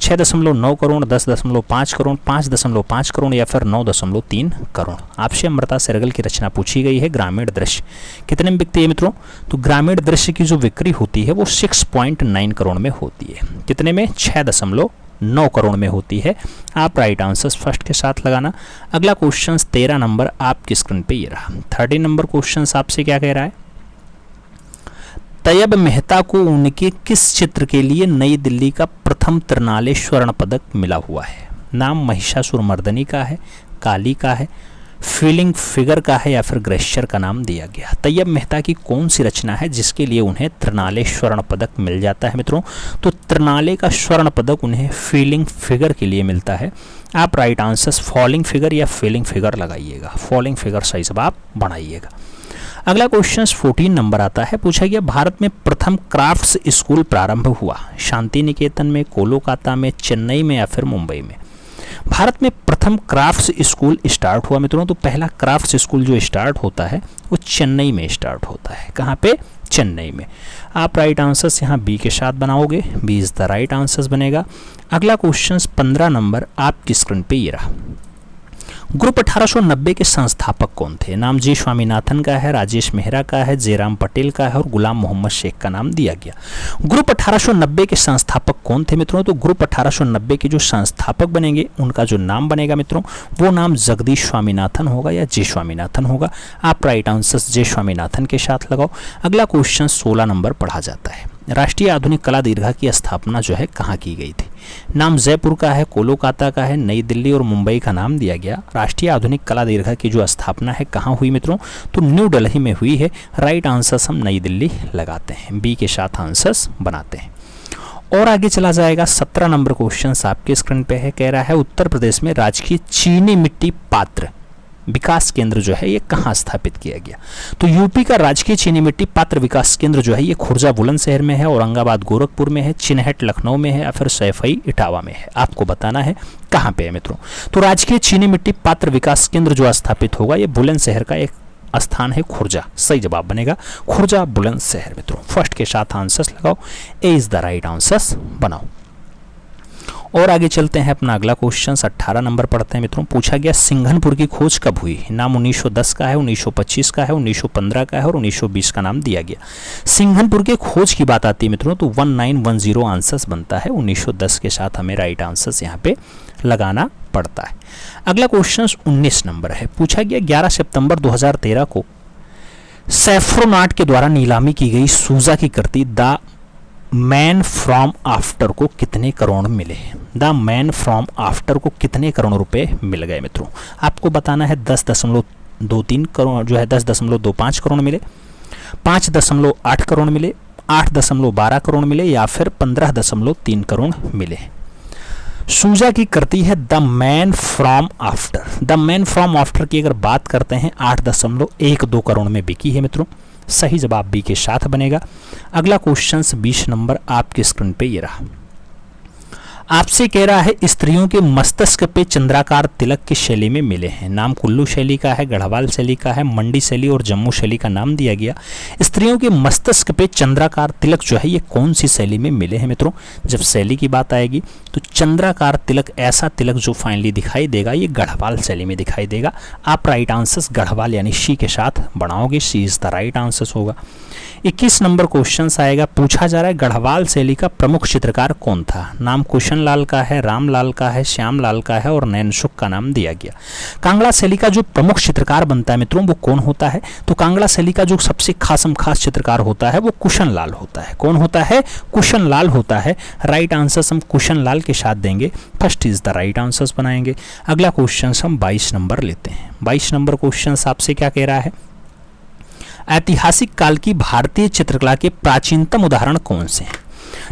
6.9 करोड़, 10.5 करोड़, 5.5 करोड़ या फिर 9.3 करोड़। आपसे अमृता शेरगिल की रचना पूछी गई है ग्रामीण दृश्य, कितने में बिकती है मित्रों? तो ग्रामीण दृश्य की जो बिक्री होती है वो 6.9 करोड़ में होती है। कितने में? 6.9 करोड़ में होती है। आप राइट आंसर फर्स्ट के साथ लगाना। अगला क्वेश्चन 13 नंबर आपकी स्क्रीन पे ये रहा। 13 नंबर क्वेश्चन आपसे क्या कह रहा है? तैयब मेहता को उनके किस चित्र के लिए नई दिल्ली का प्रथम त्रिनाले स्वर्ण पदक मिला हुआ है? नाम महिषासुरमर्दिनी का है, काली का है, फीलिंग फिगर का है या फिर ग्रेशियर का नाम दिया गया। तैयब मेहता की कौन सी रचना है जिसके लिए उन्हें त्रिनाले स्वर्ण पदक मिल जाता है मित्रों? तो त्रिनाले का स्वर्ण पदक उन्हें फीलिंग फिगर के लिए मिलता है। आप राइट आंसर फॉलिंग फिगर या फीलिंग फिगर लगाइएगा, फॉलिंग फिगर सही सब आप बनाइएगा। अगला क्वेश्चन 14 नंबर आता है। पूछा गया भारत में प्रथम क्राफ्ट्स स्कूल प्रारंभ हुआ शांति निकेतन में, कोलकाता में, चेन्नई में या फिर मुंबई में? भारत में प्रथम क्राफ्ट्स स्कूल स्टार्ट हुआ मित्रों, तो पहला क्राफ्ट्स स्कूल जो स्टार्ट होता है वो चेन्नई में स्टार्ट होता है। कहाँ पे? चेन्नई में। आप राइट आंसर्स यहाँ B के साथ बनाओगे, B is the right answers बनेगा। अगला क्वेश्चन 15 नंबर आपकी स्क्रीन पे ये रहा। ग्रुप 1890 के संस्थापक कौन थे? नाम G स्वामीनाथन का है, राजेश मेहरा का है, जयराम पटेल का है और गुलाम मोहम्मद शेख का नाम दिया गया। ग्रुप 1890 के संस्थापक कौन थे मित्रों? तो ग्रुप 1890 के जो संस्थापक बनेंगे उनका जो नाम बनेगा मित्रों, वो नाम जगदीश स्वामीनाथन होगा या J स्वामीनाथन होगा। आप राइट आंसर J स्वामीनाथन के साथ लगाओ। अगला क्वेश्चन 16 नंबर पढ़ा जाता है। राष्ट्रीय आधुनिक कला दीर्घा की स्थापना जो है कहाँ की गई थी? नाम जयपुर का है, कोलकाता का है, नई दिल्ली और मुंबई का नाम दिया गया। राष्ट्रीय आधुनिक कला दीर्घा की जो स्थापना है कहाँ हुई मित्रों? तो न्यू दिल्ली में हुई है। राइट आंसर हम नई दिल्ली लगाते हैं, B के साथ आंसर्स बनाते हैं। और आगे चला जाएगा 17 नंबर क्वेश्चन आपके स्क्रीन पे है। कह रहा है उत्तर प्रदेश में राजकीय चीनी मिट्टी पात्र विकास केंद्र जो है ये कहाँ स्थापित किया गया? तो यूपी का राजकीय चीनी मिट्टी पात्र विकास केंद्र जो है ये खुर्जा बुलंदशहर में है, औरंगाबाद गोरखपुर में है, चिन्हट लखनऊ में है या फिर सैफई इटावा में है। आपको बताना है कहाँ पे है मित्रों। तो राजकीय चीनी मिट्टी पात्र विकास केंद्र जो स्थापित होगा ये बुलंदशहर का एक स्थान है, खुर्जा। सही जवाब बनेगा खुर्जा बुलंदशहर मित्रों। फर्स्ट के साथ आंसर्स लगाओ, A is the right answers बनाओ। और आगे चलते हैं अपना अगला क्वेश्चन 18 नंबर पढ़ते हैं मित्रों। पूछा गया सिंघनपुर की खोज कब हुई? नाम 1910 का है, 1925 का है, 1915 का है और 1920 का नाम दिया गया। सिंघनपुर के खोज की बात आती है मित्रों तो 1910 आंसर्स बनता है। 1910 के साथ हमें राइट आंसर्स यहाँ पे लगाना पड़ता है। अगला क्वेश्चन 19 नंबर है। पूछा गया 11 सितंबर 2013 को सैफ्रोनाट के द्वारा नीलामी की गई सूजा की कृति द मैन फ्रॉम आफ्टर को कितने करोड़ मिले? द मैन फ्रॉम आफ्टर को कितने करोड़ रुपए मिल गए मित्रों? आपको बताना है 10.23 करोड़ जो है 10.25 करोड़ मिले, 5.8 करोड़ मिले, 8.12 करोड़ मिले या फिर 15.3 करोड़ मिले। सूजा की कृति है the man from after. The man from after की अगर बात करते हैं 8.12 करोड़ में बिकी है मित्रों। सही जवाब बी के साथ बनेगा। अगला क्वेश्चन 20 नंबर आपके स्क्रीन पे ये रहा। आपसे कह रहा है स्त्रियों के मस्तिष्क पे चंद्राकार तिलक किस शैली में मिले हैं। नाम कुल्लू शैली का है, गढ़वाल शैली का है, मंडी शैली और जम्मू शैली का नाम दिया गया। स्त्रियों के मस्तिष्क पे चंद्राकार तिलक जो है ये कौन सी शैली में मिले हैं मित्रों। जब शैली की बात आएगी तो चंद्राकार तिलक, ऐसा तिलक जो फाइनली दिखाई देगा ये गढ़वाल शैली में दिखाई देगा। आप राइट आंसर गढ़वाल यानी सी के साथ बनाओगे। सी इज द राइट आंसर होगा। 21 नंबर क्वेश्चन आएगा। पूछा जा रहा है गढ़वाल शैली का प्रमुख चित्रकार कौन था। नाम कुशन लाल का है, राम लाल का है, श्याम लाल का है और नैनसुख का नाम दिया गया। कांगड़ा शैली का जो प्रमुख चित्रकार बनता है मित्रों वो कौन होता है। तो कांगड़ा शैली का जो सबसे खास चित्रकार होता है वो कुशन लाल होता है। कौन होता है? कुशन लाल होता है। राइट आंसर हम कुशन लाल के साथ देंगे। First is the right answer बनाएंगे। अगला क्वेश्चन हम 22 नंबर लेते हैं। 22 नंबर क्वेश्चन आपसे क्या कह रहा है? ऐतिहासिक काल की भारतीय चित्रकला के प्राचीनतम उदाहरण कौन से हैं।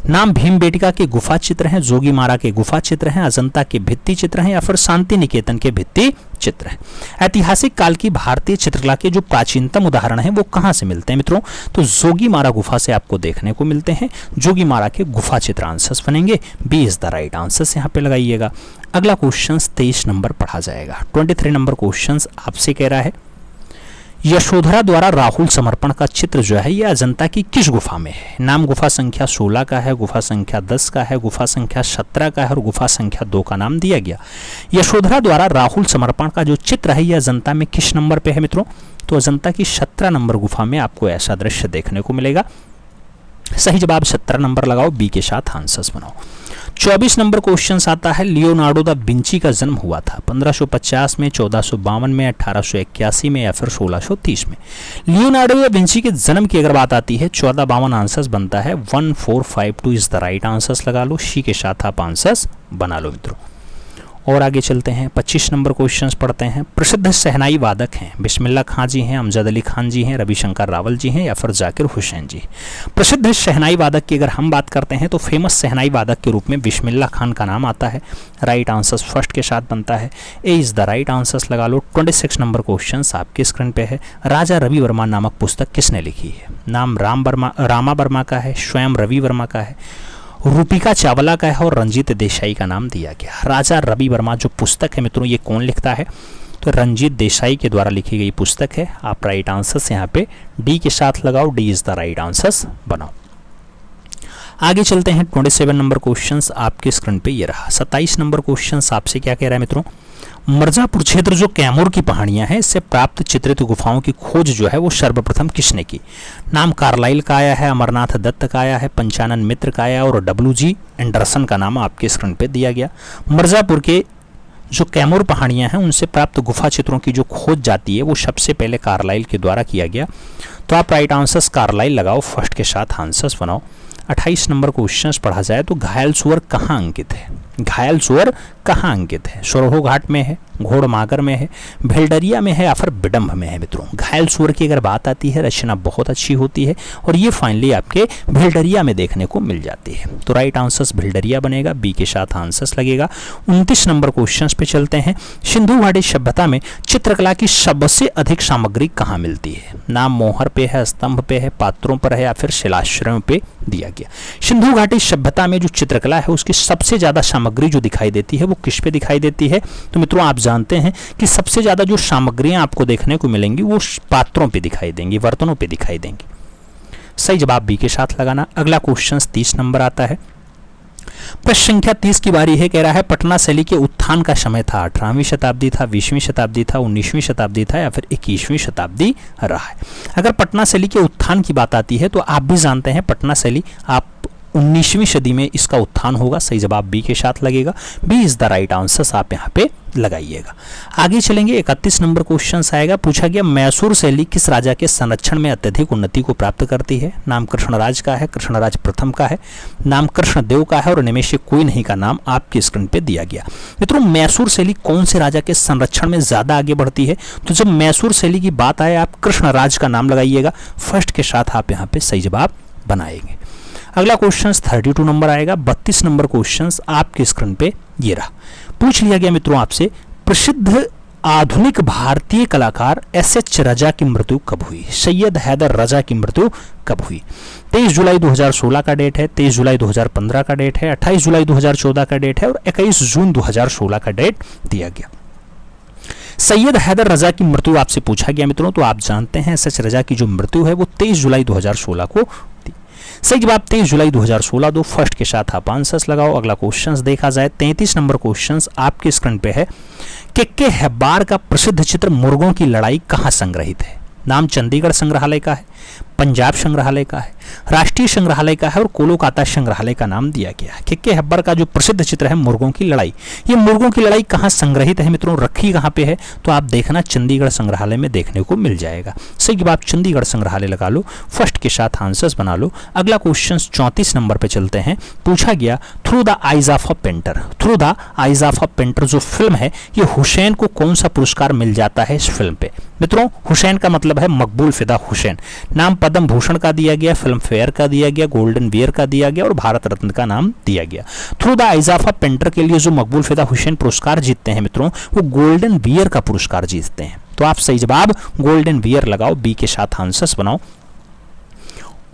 नाम भीमबेटका के गुफा चित्र हैं, जोगीमारा के गुफा चित्र हैं, अजंता के भित्ति चित्र हैं या फिर शांति निकेतन के भित्ति चित्र हैं। ऐतिहासिक काल की भारतीय चित्रकला के जो प्राचीनतम उदाहरण हैं वो कहाँ से मिलते हैं मित्रों? तो जोगीमारा गुफा से आपको देखने को मिलते हैं। जोगीमारा के गुफा चित्र आंसर्स बनेंगे। B is the right answer यहाँ पे लगाइएगा। अगला क्वेश्चन 23 नंबर पढ़ा जाएगा। 23 नंबर क्वेश्चन आपसे कह रहा है यशोधरा द्वारा राहुल समर्पण का चित्र जो है ये अजंता की किस गुफा में है। नाम गुफा संख्या 16 का है, गुफा संख्या 10 का है, गुफा संख्या 17 का है और गुफा संख्या 2 का नाम दिया गया। यशोधरा द्वारा राहुल समर्पण का जो चित्र है ये अजंता में किस नंबर पे है मित्रों? तो अजंता की 17 नंबर गुफा में आपको ऐसा दृश्य देखने को मिलेगा। सही जवाब 17 नंबर लगाओ। बी के साथ आंसर्स बनाओ। 24 नंबर क्वेश्चन आता है लियोनार्डो दा विंची का जन्म हुआ था 1550 में, 1452 में, 1881 में या फिर 1630 में। लियोनार्डो दा विंची के जन्म की अगर बात आती है 1452 आंसर्स बनता है। 1452 इज द राइट आंसर्स लगा लो। सी के साथ आप आंसर्स बना लो मित्रों। और आगे चलते हैं। 25 नंबर क्वेश्चंस पढ़ते हैं। प्रसिद्ध शहनाई वादक हैं बिस्मिल्लाह खां जी हैं, अमजद अली खान जी हैं, रविशंकर रावल जी हैं या फिर जाकिर हुसैन जी। प्रसिद्ध शहनाई वादक की अगर हम बात करते हैं तो फेमस शहनाई वादक के रूप में बिस्मिल्लाह खान का नाम आता है। राइट आंसर फर्स्ट के साथ बनता है। ए इज द राइट आंसर्स लगा लो। 26 नंबर क्वेश्चन आपके स्क्रीन पे है। राजा रवि वर्मा नामक पुस्तक किसने लिखी है। नाम रामा वर्मा का है, स्वयं रवि वर्मा का है, रूपिका चावला का है और रंजीत देसाई का नाम दिया गया। राजा रवि वर्मा जो पुस्तक है मित्रों ये कौन लिखता है? तो रंजीत देसाई के द्वारा लिखी गई पुस्तक है। आप राइट आंसर्स यहाँ पे डी के साथ लगाओ। D is the right answers बनाओ। आगे चलते हैं। 27 नंबर क्वेश्चंस आपके स्क्रीन पे ये रहा। 27 नंबर क्वेश्चंस आपसे क्या कह रहा है मित्रों? मिर्जापुर क्षेत्र जो कैमूर की पहाड़ियां हैं इससे प्राप्त चित्रित गुफाओं की खोज जो है वो सर्वप्रथम किसने की। नाम कार्लाइल का आया है, अमरनाथ दत्त का आया है, पंचानन मित्र का आया और WG एंडरसन का नाम आपके स्क्रीन पे दिया गया। मिर्जापुर के जो कैमूर पहाड़ियां हैं उनसे प्राप्त गुफा चित्रों की जो खोज जाती है वो सबसे पहले कार्लाइल के द्वारा किया गया। तो आप राइट आंसर्स कार्लाइल लगाओ। फर्स्ट के साथ आंसर्स बनाओ। 28 नंबर क्वेश्चन पढ़ा जाए तो घायल सुअर कहाँ अंकित है। घायल सुअर कहाँ अंकित है? सोरहो घाट में है, घोड़मागर में है, भेलडरिया में है या फिर बिडम्ब में है मित्रों। घायल सुअर की अगर बात आती है रचना बहुत अच्छी होती है और ये फाइनली आपके भेलडरिया में देखने को मिल जाती है। तो राइट आंसर्स भेलडरिया बनेगा। बी के साथ आंसर्स लगेगा। 29 नंबर क्वेश्चन पे चलते हैं। सिंधु घाटी सभ्यता में चित्रकला की सबसे अधिक सामग्री कहाँ मिलती है। नाम मोहर पे है, स्तंभ पे है, पात्रों पर है या फिर शिलाश्रयों पे दिया गया। सिंधु घाटी सभ्यता में जो चित्रकला है उसकी सबसे ज्यादा सामग्री जो दिखाई देती है वो किस पे दिखाई देती है? तो मित्रों आप जानते हैं कि सबसे ज्यादा जो सामग्रियां आपको देखने को मिलेंगी वो पात्रों पे दिखाई देंगी, बर्तनों पे दिखाई देंगी। सही जवाब बी के साथ लगाना। अगला क्वेश्चन 30 नंबर आता है। प्रश्न संख्या 30 की बारी है। कह रहा है पटना शैली के उत्थान का समय था 18वीं शताब्दी था, 20वीं शताब्दी था, 19वीं शताब्दी था या फिर 21वीं शताब्दी रहा है। अगर पटना शैली के उत्थान की बात आती है तो आप भी जानते हैं पटना शैली आप 19वीं सदी में इसका उत्थान होगा। सही जवाब बी के साथ लगेगा। B is the right answer आप यहाँ पे लगाइएगा। आगे चलेंगे। 31 नंबर क्वेश्चन आएगा। पूछा गया मैसूर शैली किस राजा के संरक्षण में अत्यधिक उन्नति को प्राप्त करती है। नाम कृष्णराज का है, कृष्णराज प्रथम का है, नाम कृष्णदेव का है और इनमें से कोई नहीं का नाम आपकी स्क्रीन पे दिया गया। मित्रों मैसूर शैली कौन से राजा के संरक्षण में ज्यादा आगे बढ़ती है? तो जब मैसूर शैली की बात आए आप कृष्णराज का नाम लगाइएगा। फर्स्ट के साथ आप यहाँ पे सही जवाब बनाएंगे। अगला क्वेश्चन 32 नंबर आएगा। 32 नंबर क्वेश्चन आपके स्क्रीन पे ये रहा। पूछ लिया गया मित्रों आपसे, प्रसिद्ध आधुनिक भारतीय कलाकार एस.एच. रजा की मृत्यु कब हुई? सैयद हैदर रजा की मृत्यु कब हुई? 23 जुलाई 2016 का डेट है, 23 जुलाई 2015 का डेट है, 28 जुलाई 2014 का डेट है और 21 जून 2016 का डेट दिया गया। सैयद हैदर रजा की मृत्यु आपसे पूछा गया मित्रों, तो आप जानते हैं एस.एच. रजा की जो मृत्यु है वो 23 जुलाई 2016 को थी। सही जवाब 23 जुलाई 2016 दो। फर्स्ट के साथ आप आंसर्स लगाओ। अगला क्वेश्चन देखा जाए, 33 नंबर क्वेश्चन आपके स्क्रीन पे है। के हेब्बार का प्रसिद्ध चित्र मुर्गों की लड़ाई कहाँ संग्रहित है? नाम चंडीगढ़ संग्रहालय का है, पंजाब संग्रहालय का है, राष्ट्रीय संग्रहालय का है और कोलकाता संग्रहालय का नाम दिया गया है। के हेब्बर का जो प्रसिद्ध चित्र है मुर्गों की लड़ाई, ये मुर्गों की लड़ाई कहाँ संग्रहित है मित्रों, रखी कहाँ पे है? तो आप देखना चंडीगढ़ संग्रहालय में देखने को मिल जाएगा। सही जवाब चंडीगढ़ संग्रहालय लगा लो। फर्स्ट के साथ आंसर्स बना लो। अगला क्वेश्चन 34 नंबर पे चलते हैं। पूछा गया, through the eyes of a painter, through the eyes of a painter जो फिल्म है, ये हुसैन को कौन सा पुरस्कार मिल जाता है इस फिल्म पे? मित्रों हुसैन का मतलब है मकबूल फिदा हुसैन। नाम पद्म भूषण का दिया गया, फिल्म फेयर का दिया गया, गोल्डन बियर का दिया गया और भारत रत्न का नाम दिया गया। Through the eyes of a painter के लिए जो मकबूल फिदा हुसैन पुरस्कार जीतते हैं मित्रों, वो गोल्डन बियर का पुरस्कार जीतते हैं। तो आप सही जवाब गोल्डन बियर लगाओ, बी के साथ आंसर्स बनाओ।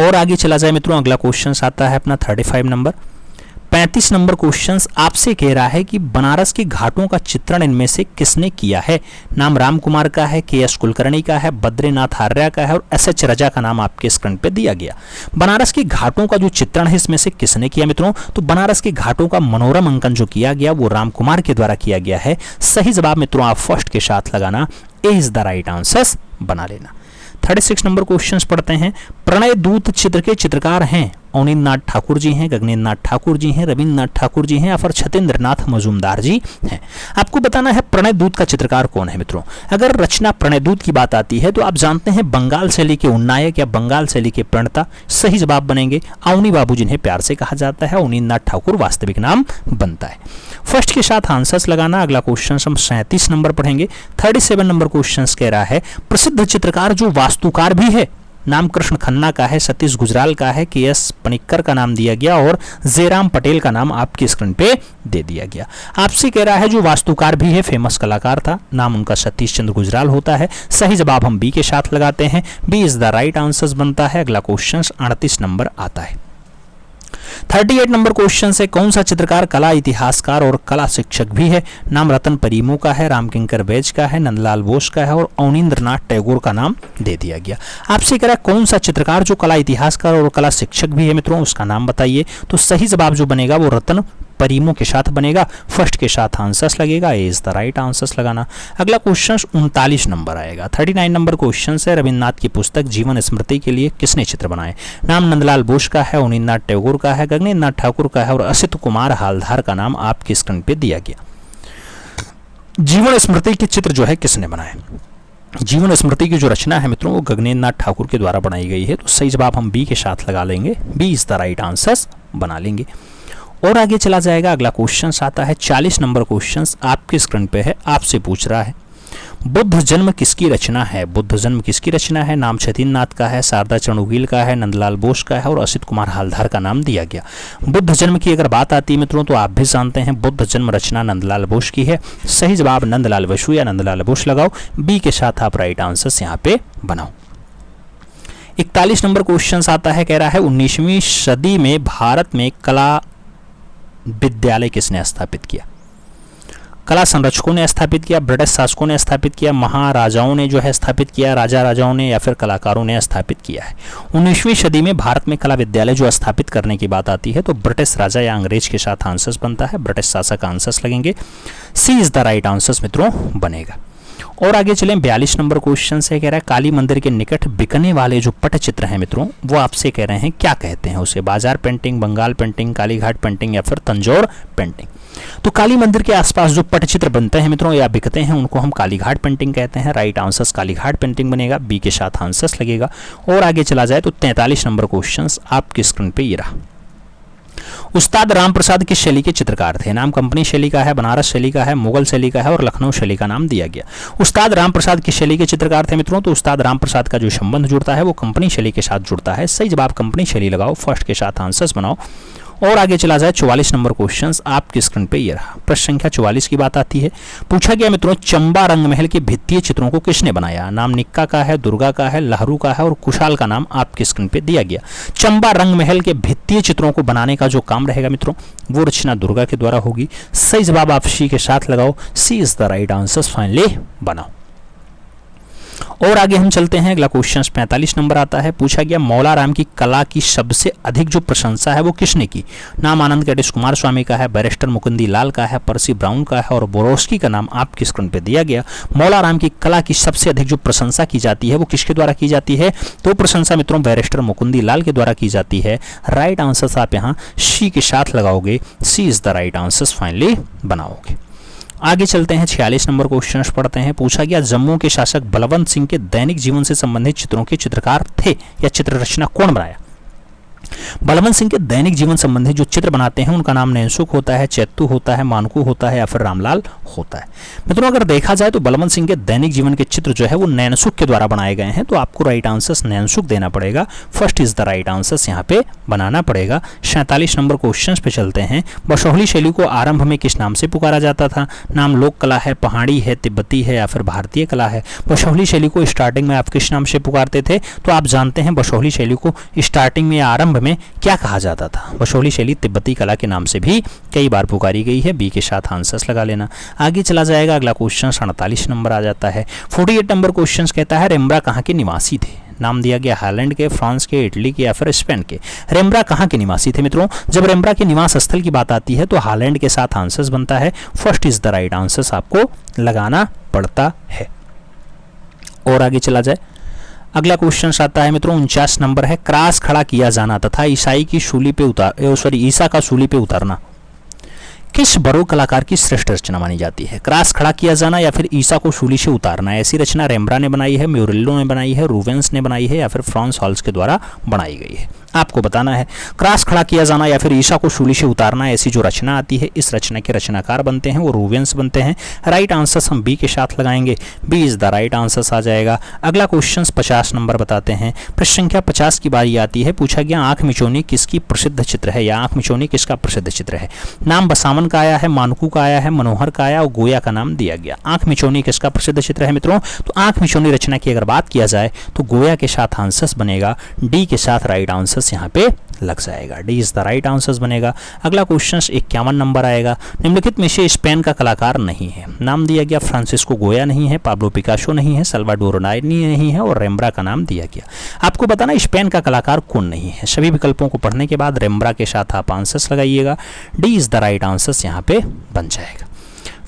और आगे चला जाए मित्रों, अगला क्वेश्चन आता है अपना 35 नंबर। 35 नंबर क्वेश्चन आपसे कह रहा है कि बनारस के घाटों का चित्रण इनमें से किसने किया है? नाम राम कुमार का है, के.एस. कुलकर्णी का है, बद्रीनाथ आर्या का है और एस.एच. रजा का नाम आपके स्क्रीन पे दिया गया। बनारस के घाटों का जो चित्रण है इसमें से किसने किया मित्रों? तो बनारस के घाटों का मनोरम अंकन जो किया गया वो राम कुमार के द्वारा किया गया है। सही जवाब मित्रों आप फर्स्ट के साथ लगाना, ए इज द राइट आंसर बना लेना। 36 नंबर क्वेश्चन पढ़ते हैं। प्रणय दूत चित्र के चित्रकार हैं अवनींद्र नाथ ठाकुर जी हैं, गगनेंद्र नाथ ठाकुर जी हैं, रविंद्र नाथ ठाकुर जी हैं या फिर छतेंद्र नाथ मजूमदार जी हैं। आपको बताना है प्रणय दूत का चित्रकार कौन है मित्रों। अगर रचना प्रणय दूत की बात आती है तो आप जानते हैं बंगाल शैली के उन्नायक या बंगाल शैली के प्रणेता। सही जवाब बनेंगे अवनी बाबू जिन्हें प्यार से कहा जाता है। अवनींद्र नाथ ठाकुर वास्तविक नाम बनता है। फर्स्ट के साथ आंसर्स लगाना। अगला क्वेश्चन हम 37 नंबर पढ़ेंगे। 37 नंबर क्वेश्चन कह रहा है प्रसिद्ध चित्रकार जो वास्तुकार भी है, नाम कृष्ण खन्ना का है, सतीश गुजराल का है, के.एस. पनिक्कर का नाम दिया गया और जयराम पटेल का नाम आपकी स्क्रीन पे दे दिया गया। आपसे कह रहा है जो वास्तुकार भी है, फेमस कलाकार था, नाम उनका सतीश चंद्र गुजराल होता है। सही जवाब हम बी के साथ लगाते हैं, B is the right answer बनता है। अगला क्वेश्चन 38 नंबर आता है। 38 नंबर क्वेश्चन से कौन सा चित्रकार कला इतिहासकार और कला शिक्षक भी है? नाम रतन परीमो का है, रामकिंकर बैज का है, नंदलाल बोस का है और अवनींद्र नाथ टैगोर का नाम दे दिया गया। आपसे कह रहा है कौन सा चित्रकार जो कला इतिहासकार और कला शिक्षक भी है मित्रों, उसका नाम बताइए। तो सही जवाब जो बनेगा वो रतन परीमो के साथ बनेगा। फर्स्ट के साथ आंसर्स लगेगा, ए इज द राइट आंसर्स लगाना। अगला क्वेश्चन 39 नंबर आएगा। 39 नंबर क्वेश्चन है रविन्द्रनाथ की पुस्तक जीवन स्मृति के लिए किसने चित्र बनाए? नाम नंदलाल बोस का है, अवनींद्र नाथ टैगोर का है, गगनेंद्र नाथ ठाकुर का है और असित कुमार हालधार का नाम आपकी स्क्रीन पे दिया गया। जीवन स्मृति के चित्र जो है किसने बनाए? जीवन स्मृति की जो रचना है मित्रों वो गगनेंद्र नाथ ठाकुर के द्वारा बनाई गई है। तो सही जवाब हम बी के साथ लगा लेंगे, B is the right answers बना लेंगे। और आगे चला जाएगा। अगला क्वेश्चन आता है 40 नंबर क्वेश्चन आपके स्क्रीन पे है। आपसे पूछ रहा है बुद्ध जन्म किसकी रचना है? बुद्ध जन्म किसकी रचना है? नाम छतीन्द्रनाथ का है, शारदा चरणुगील का है, नंदलाल बोस का है और असित कुमार हालधार का नाम दिया गया। बुद्ध जन्म की अगर बात आती है मित्रों तो आप भी जानते हैं बुद्ध जन्म रचना नंदलाल बोस की है। सही जवाब नंदलाल बसु या नंदलाल बोस लगाओ, बी के साथ आप राइट आंसर यहाँ पे बनाओ। 41 नंबर क्वेश्चन आता है, कह रहा है 19वीं सदी में भारत में कला विद्यालय किसने स्थापित किया? कला संरक्षकों ने स्थापित किया, ब्रिटिश शासकों ने स्थापित किया, महाराजाओं ने जो है स्थापित किया, राजा राजाओं ने या फिर कलाकारों ने स्थापित किया है। 19वीं सदी में भारत में कला विद्यालय जो स्थापित करने की बात आती है तो ब्रिटिश राजा या अंग्रेज के साथ आंसर्स बनता है, ब्रिटिश शासक आंसर्स लगेंगे। सी इज द राइट आंसर्स मित्रों बनेगा। और आगे चलें 42 नंबर क्वेश्चन से कह रहा है काली मंदिर के निकट बिकने वाले जो पटचित्र हैं मित्रों वो आपसे कह रहे हैं क्या कहते हैं उसे? बाजार painting, Bengal painting, Kalighat painting या फिर तंजौर पेंटिंग। तो काली मंदिर के आसपास जो पटचित्र बनते हैं मित्रों या बिकते हैं उनको हम कालीघाट पेंटिंग कहते हैं। राइट आंसर्स कालीघाट पेंटिंग बनेगा, बी के साथ आंसर्स लगेगा। और आगे चला जाए तो 43 नंबर क्वेश्चन आपकी स्क्रीन पे ये रहा। उस्ताद राम प्रसाद किस शैली के चित्रकार थे? नाम कंपनी शैली का है, बनारस शैली का है, मुगल शैली का है और लखनऊ शैली का नाम दिया गया। उस्ताद राम प्रसाद किस शैली के चित्रकार थे मित्रों? तो उस्ताद राम प्रसाद का जो संबंध जुड़ता है वो कंपनी शैली के साथ जुड़ता है। सही जवाब कंपनी शैली लगाओ, फर्स्ट के साथ आंसर्स बनाओ। और आगे चला जाए 44 नंबर क्वेश्चन आपकी स्क्रीन पे ये रहा। प्रश्न संख्या 44 की बात आती है। पूछा गया मित्रों, चंबा रंग महल के भित्तीय चित्रों को किसने बनाया? नाम निक्का का है, दुर्गा का है, लहरू का है और कुशाल का नाम आपकी स्क्रीन पे दिया गया। चंबा रंग महल के भित्तीय चित्रों को बनाने का जो काम रहेगा मित्रों वो रचना दुर्गा के द्वारा होगी। सही जवाब आप सी के साथ लगाओ, C is the right answer, finally बनाओ। और आगे हम चलते हैं, अगला क्वेश्चन 45 नंबर आता है। पूछा गया, मौला राम की कला की सबसे अधिक जो प्रशंसा है वो किसने की? नाम आनंद कैटिस कुमार स्वामी का है, बैरिस्टर मुकुंदी लाल का है, पर्सी ब्राउन का है और बोरोस्की का नाम आपकी स्क्रीन पे दिया गया। मौला राम की कला की सबसे अधिक जो प्रशंसा की जाती है वो किसके द्वारा की जाती है? तो प्रशंसा मित्रों बैरिस्टर मुकुंदी लाल के द्वारा की जाती है। राइट आंसर आप यहाँ सी के साथ लगाओगे, C is the right answer, finally बनाओगे। आगे चलते हैं, 46 नंबर क्वेश्चन पढ़ते हैं। पूछा गया, जम्मू के शासक बलवंत सिंह के दैनिक जीवन से संबंधित चित्रों के चित्रकार थे या चित्र रचना कौन बनाया? बलवंत सिंह के दैनिक जीवन संबंधी जो चित्र बनाते हैं उनका नाम नैनसुख होता है, चैत्तू होता है, मानकू होता है या फिर रामलाल होता है। मित्रों अगर देखा जाए तो बलवंत सिंह के दैनिक जीवन के चित्र जो है वो नैनसुख के द्वारा बनाए गए हैं, तो आपको राइट आंसर नैनसुख देना पड़ेगा। First is the right answer यहाँ पे बनाना पड़ेगा। 47 नंबर क्वेश्चन पे चलते हैं। बसोहली शैली को आरंभ में किस नाम से पुकारा जाता था? नाम लोक कला है, पहाड़ी है, तिब्बती है या फिर भारतीय कला है? बसोहली शैली को स्टार्टिंग में आप किस नाम से पुकारते थे? तो आप जानते हैं बसोहली शैली को स्टार्टिंग में आरंभ में क्या कहा जाता था? बसोहली शैली तिब्बती कला के नाम से भी कई बार पुकारी गई है। बी के साथ आंसर्स लगा लेना। आगे चला जाएगा, अगला क्वेश्चन 48 नंबर आ जाता है। 48 नंबर क्वेश्चन कहता है, रेम्ब्रा कहाँ के निवासी थे? नाम दिया गया हालैंड के, फ्रांस के, इटली के या फिर स्पेन के। रेम्ब्रा कहाँ के निवासी थे मित्रों? जब रेम्ब्रा के निवास स्थल की बात आती है तो हालैंड के साथ आंसर्स बनता है। First is the right answers आपको लगाना पड़ता है। और आगे चला जाए, अगला क्वेश्चन आता है मित्रों 49 नंबर है। क्रास खड़ा किया जाना तथा ईसा का सूली पे उतारना किस बरोक कलाकार की श्रेष्ठ रचना मानी जाती है? क्रास खड़ा किया जाना या फिर ईसा को सूली से उतारना, ऐसी रचना रेम्ब्रा ने बनाई है, म्यूरिलो ने बनाई है, रूवेंस ने बनाई है या फिर फ्रांस हॉल्स के द्वारा बनाई गई है? आपको बताना है। क्रास खड़ा किया जाना या फिर ईसा को सूली से उतारना, ऐसी जो रचना आती है इस रचना के रचनाकार बनते हैं वो रूवेंस बनते हैं। राइट आंसर हम बी के साथ लगाएंगे, B is the right answer आ जाएगा। अगला क्वेश्चन 50 नंबर बताते हैं। प्रश्न संख्या 50 की बारी आती है। पूछा गया, आंख मिचौनी किसकी प्रसिद्ध चित्र है या आंख मिचौनी किसका प्रसिद्ध चित्र है? नाम बसावन का आया है, मानकू का आया है, मनोहर का आया और गोया का नाम दिया गया। आंख मिचौनी किसका प्रसिद्ध चित्र है मित्रों? तो आंख मिचौनी रचना की अगर बात किया जाए तो गोया के साथ आंसर्स बनेगा। डी के साथ राइट आंसर्स यहाँ पे लग जाएगा, D is the right answers बनेगा। अगला क्वेश्चन 51 नंबर आएगा। निम्नलिखित में से स्पेन का कलाकार नहीं है। नाम दिया गया फ्रांसिस्को गोया नहीं है, पाब्लो पिकासो नहीं है, साल्वाडोर डाली नहीं है और रेम्ब्रा का नाम दिया गया। आपको बताना स्पेन का कलाकार कौन नहीं है। सभी विकल्पों को पढ़ने के बाद रेम्ब्रा के साथ आप आंसर्स लगाइएगा। D is the right answers यहाँ पे बन जाएगा।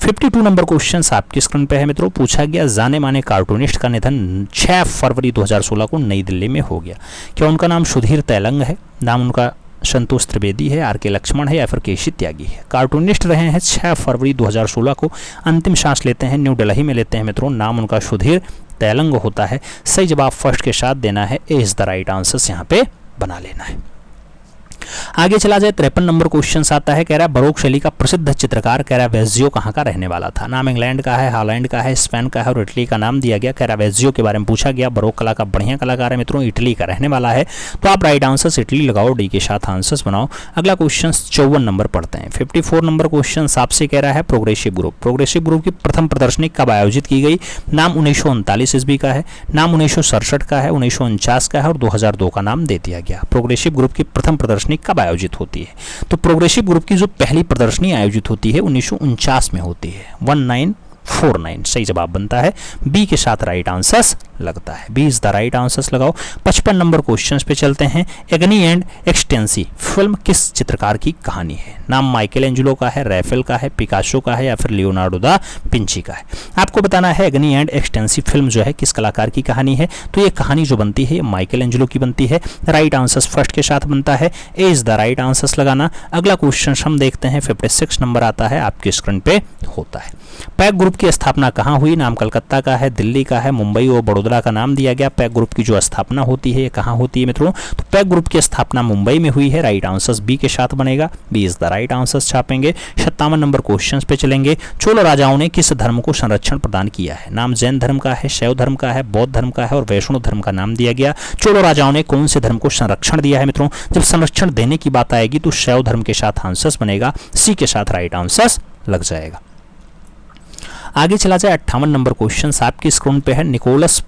52 नंबर क्वेश्चन आपकी स्क्रीन पे है मित्रों। पूछा गया, जाने माने कार्टूनिस्ट का निधन 6 फरवरी 2016 को नई दिल्ली में हो गया। क्या उनका नाम सुधीर तैलंग है? नाम उनका संतोष त्रिवेदी है, आर के लक्ष्मण है या फिर केशी त्यागी है? कार्टूनिस्ट रहे हैं 6 फरवरी 2016 को, अंतिम सांस लेते हैं न्यू दिल्ली में लेते हैं मित्रों। नाम उनका सुधीर तैलंग होता है। सही जवाब फर्स्ट के साथ देना है, ए इज द राइट आंसर यहाँ पे बना लेना है। आगे चला जाए, 53 नंबर क्वेश्चन आता है। कह रहा है, बरोक शैली का प्रसिद्ध चित्रकार कैरावेजियो कहाँ का रहने वाला था? नाम इंग्लैंड का है, हॉलैंड का है, स्पेन का है और इटली का नाम दिया गया। कैरावेजियो के बारे में पूछा गया। बरोक कला का बढ़िया कलाकार है मित्रों, इटली का रहने वाला है। तो आप राइट आंसर इटली लगाओ, डी के साथ आंसर्स बनाओ। अगला क्वेश्चन 54 नंबर पढ़ते हैं। 54 नंबर क्वेश्चन आपसे कह रहा है, प्रोग्रेसिव ग्रुप। प्रोग्रेसिव ग्रुप की प्रथम प्रदर्शनी कब आयोजित की गई? नाम 1939 ईस्वी का है, नाम 1967 का है, 1949 का है और 2002 का नाम दे दिया गया। प्रोग्रेसिव ग्रुप की प्रथम प्रदर्शनी कब आयोजित होती है? तो प्रोग्रेसिव ग्रुप की जो पहली प्रदर्शनी आयोजित होती है 1949 में होती है, 1949। सही जवाब बनता है, बी के साथ राइट आंसर्स लगता है, B is the right answers लगाओ। 55 नंबर क्वेश्चंस पे चलते हैं। एग्नी एंड एक्सटेंसी फिल्म किस चित्रकार की कहानी है? नाम माइकल एंजेलो का है, रैफेल का है, पिकासो का है या फिर लियोनार्डो दा विंची का है? आपको बताना है एग्नी एंड एक्सटेंसी फिल्म जो है किस कलाकार की कहानी है। तो ये कहानी जो बनती है माइकल एंजेलो की बनती है। राइट आंसर्स फर्स्ट के साथ बनता है, ए इज द राइट आंसर्स लगाना। अगला क्वेश्चन हम देखते हैं, 56 नंबर आता है, आपके स्क्रीन पे होता है। पैक ग्रुप ग्रुप की स्थापना कहाँ हुई? नाम कलकत्ता का है, दिल्ली का है, मुंबई और बड़ोदरा का नाम दिया गया। पैक ग्रुप की जो स्थापना होती है कहाँ होती है मित्रों? तो पैक ग्रुप की स्थापना मुंबई में हुई है। राइट आंसर बी के साथ बनेगा, B is the right answer छापेंगे। 57 नंबर क्वेश्चन पे चलेंगे। चोल राजाओं ने किस धर्म को संरक्षण प्रदान किया है? नाम जैन धर्म का है, शैव धर्म का है, बौद्ध धर्म का है और वैष्णव धर्म का नाम दिया गया। चोल राजाओं ने कौन से धर्म को संरक्षण दिया है मित्रों? जब संरक्षण देने की बात आएगी तो शैव धर्म के साथ आंसर बनेगा, सी के साथ राइट आंसर लग जाएगा। आगे चला जाए। 58 नंबर क्वेश्चन आपकी स्क्रीन पे है। निकोलस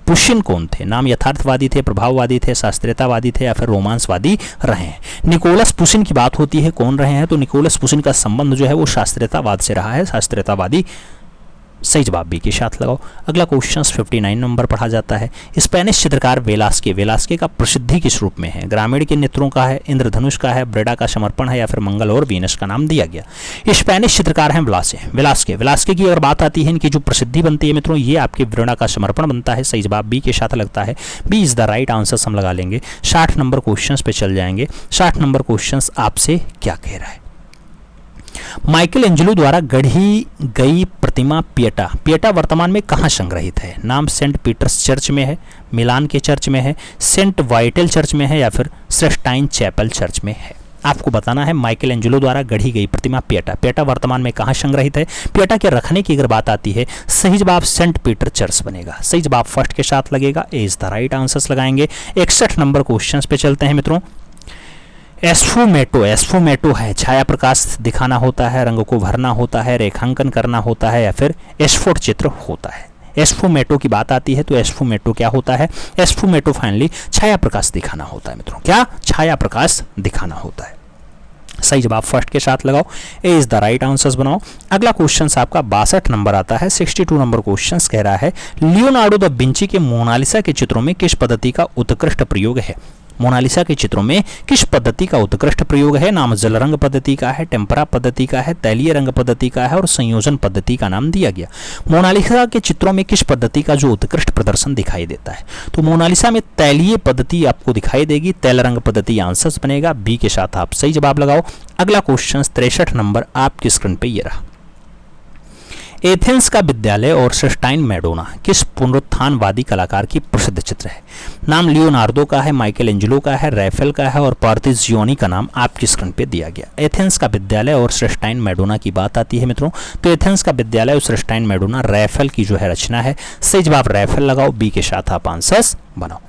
पुशिन कौन थे? नाम यथार्थवादी थे, प्रभाववादी थे, शास्त्रीयतावादी थे या फिर रोमांसवादी रहे हैं? निकोलस पुशिन की बात होती है, कौन रहे हैं? तो निकोलस पुशिन का संबंध जो है वो शास्त्रीयतावाद से रहा है, शास्त्रीयतावादी। सही जवाब बी के साथ लगाओ। अगला क्वेश्चन 59 नंबर पढ़ा जाता है। स्पेनिश चित्रकार वेलास्के का प्रसिद्धि किस रूप में है? ग्रामीण के नेत्रों का है, इंद्रधनुष का है, ब्रेडा का समर्पण है या फिर मंगल और वीनस का नाम दिया गया। स्पेनिश चित्रकार हैं वेलास्के की अगर बात आती है, इनकी जो प्रसिद्धि बनती है मित्रों, ये आपके ब्रेडा का समर्पण बनता है। सही जवाब बी के साथ लगता है, B is the right answer हम लगा लेंगे। 60 नंबर क्वेश्चन पे चल जाएंगे। 60 नंबर क्वेश्चन आपसे क्या कह रहा है? माइकल एंजेलो द्वारा गढ़ी गई प्रतिमा पिएटा वर्तमान में कहाँ संग्रहित है? नाम सेंट पीटर्स चर्च में है, मिलान के चर्च में है, सेंट वाइटेल चर्च में है या फिर सिस्टाइन चैपल चर्च में है? आपको बताना है। माइकल एंजेलो द्वारा गढ़ी गई प्रतिमा पिएटा वर्तमान में कहाँ संग्रहित है? पिएटा के रखने की अगर बात आती है, सही जवाब सेंट पीटर चर्च बनेगा। सही जवाब फर्स्ट के साथ लगेगा, ए इज द राइट आंसर लगाएंगे। 61 नंबर क्वेश्चन पे चलते हैं मित्रों। एस्फुमेटो है, छाया प्रकाश दिखाना होता है, रंग को भरना होता है, रेखांकन करना होता है या फिर एस्फोट चित्र होता है? एस्फुमेटो की बात आती है तो एस्फुमेटो क्या होता है? एस्फुमेटो फाइनली छाया प्रकाश दिखाना होता है मित्रों। क्या? छाया प्रकाश दिखाना होता है। सही जवाब फर्स्ट के साथ लगाओ, ए इज द राइट आंसर्स बनाओ। अगला क्वेश्चन आपका 62 नंबर आता है। 62 नंबर क्वेश्चन कह रहा है, लियोनार्डो दा विंची के मोनालिसा के चित्रों में किस पद्धति का उत्कृष्ट प्रयोग है? मोनालिसा के चित्रों में किस पद्धति का उत्कृष्ट प्रयोग है? नाम जल रंग पद्धति का है, टेम्परा पद्धति का है, तैलीय रंग पद्धति का है और संयोजन पद्धति का नाम दिया गया। मोनालिसा के चित्रों में किस पद्धति का जो उत्कृष्ट प्रदर्शन दिखाई देता है? तो मोनालिसा में तैलीय पद्धति आपको दिखाई देगी, तैल रंग पद्धति आंसर बनेगा, बी के साथ आप सही जवाब लगाओ। अगला क्वेश्चन 63 नंबर आपकी स्क्रीन पे ये रहा। एथेंस का विद्यालय और सिस्टाइन मैडोना किस पुनरुत्थानवादी कलाकार की प्रसिद्ध चित्र है? नाम लियोनार्डो का है, माइकल एंजेलो का है, रैफेल का है और पार्थिजियोनी का नाम आपकी स्क्रीन पे दिया गया। एथेंस का विद्यालय और सिस्टाइन मैडोना की बात आती है मित्रों, तो एथेंस का विद्यालय और सिस्टाइन मैडोना रैफेल की जो है रचना है। सही जवाब रैफेल लगाओ, बी के साथ आप आंसर्स बनाओ।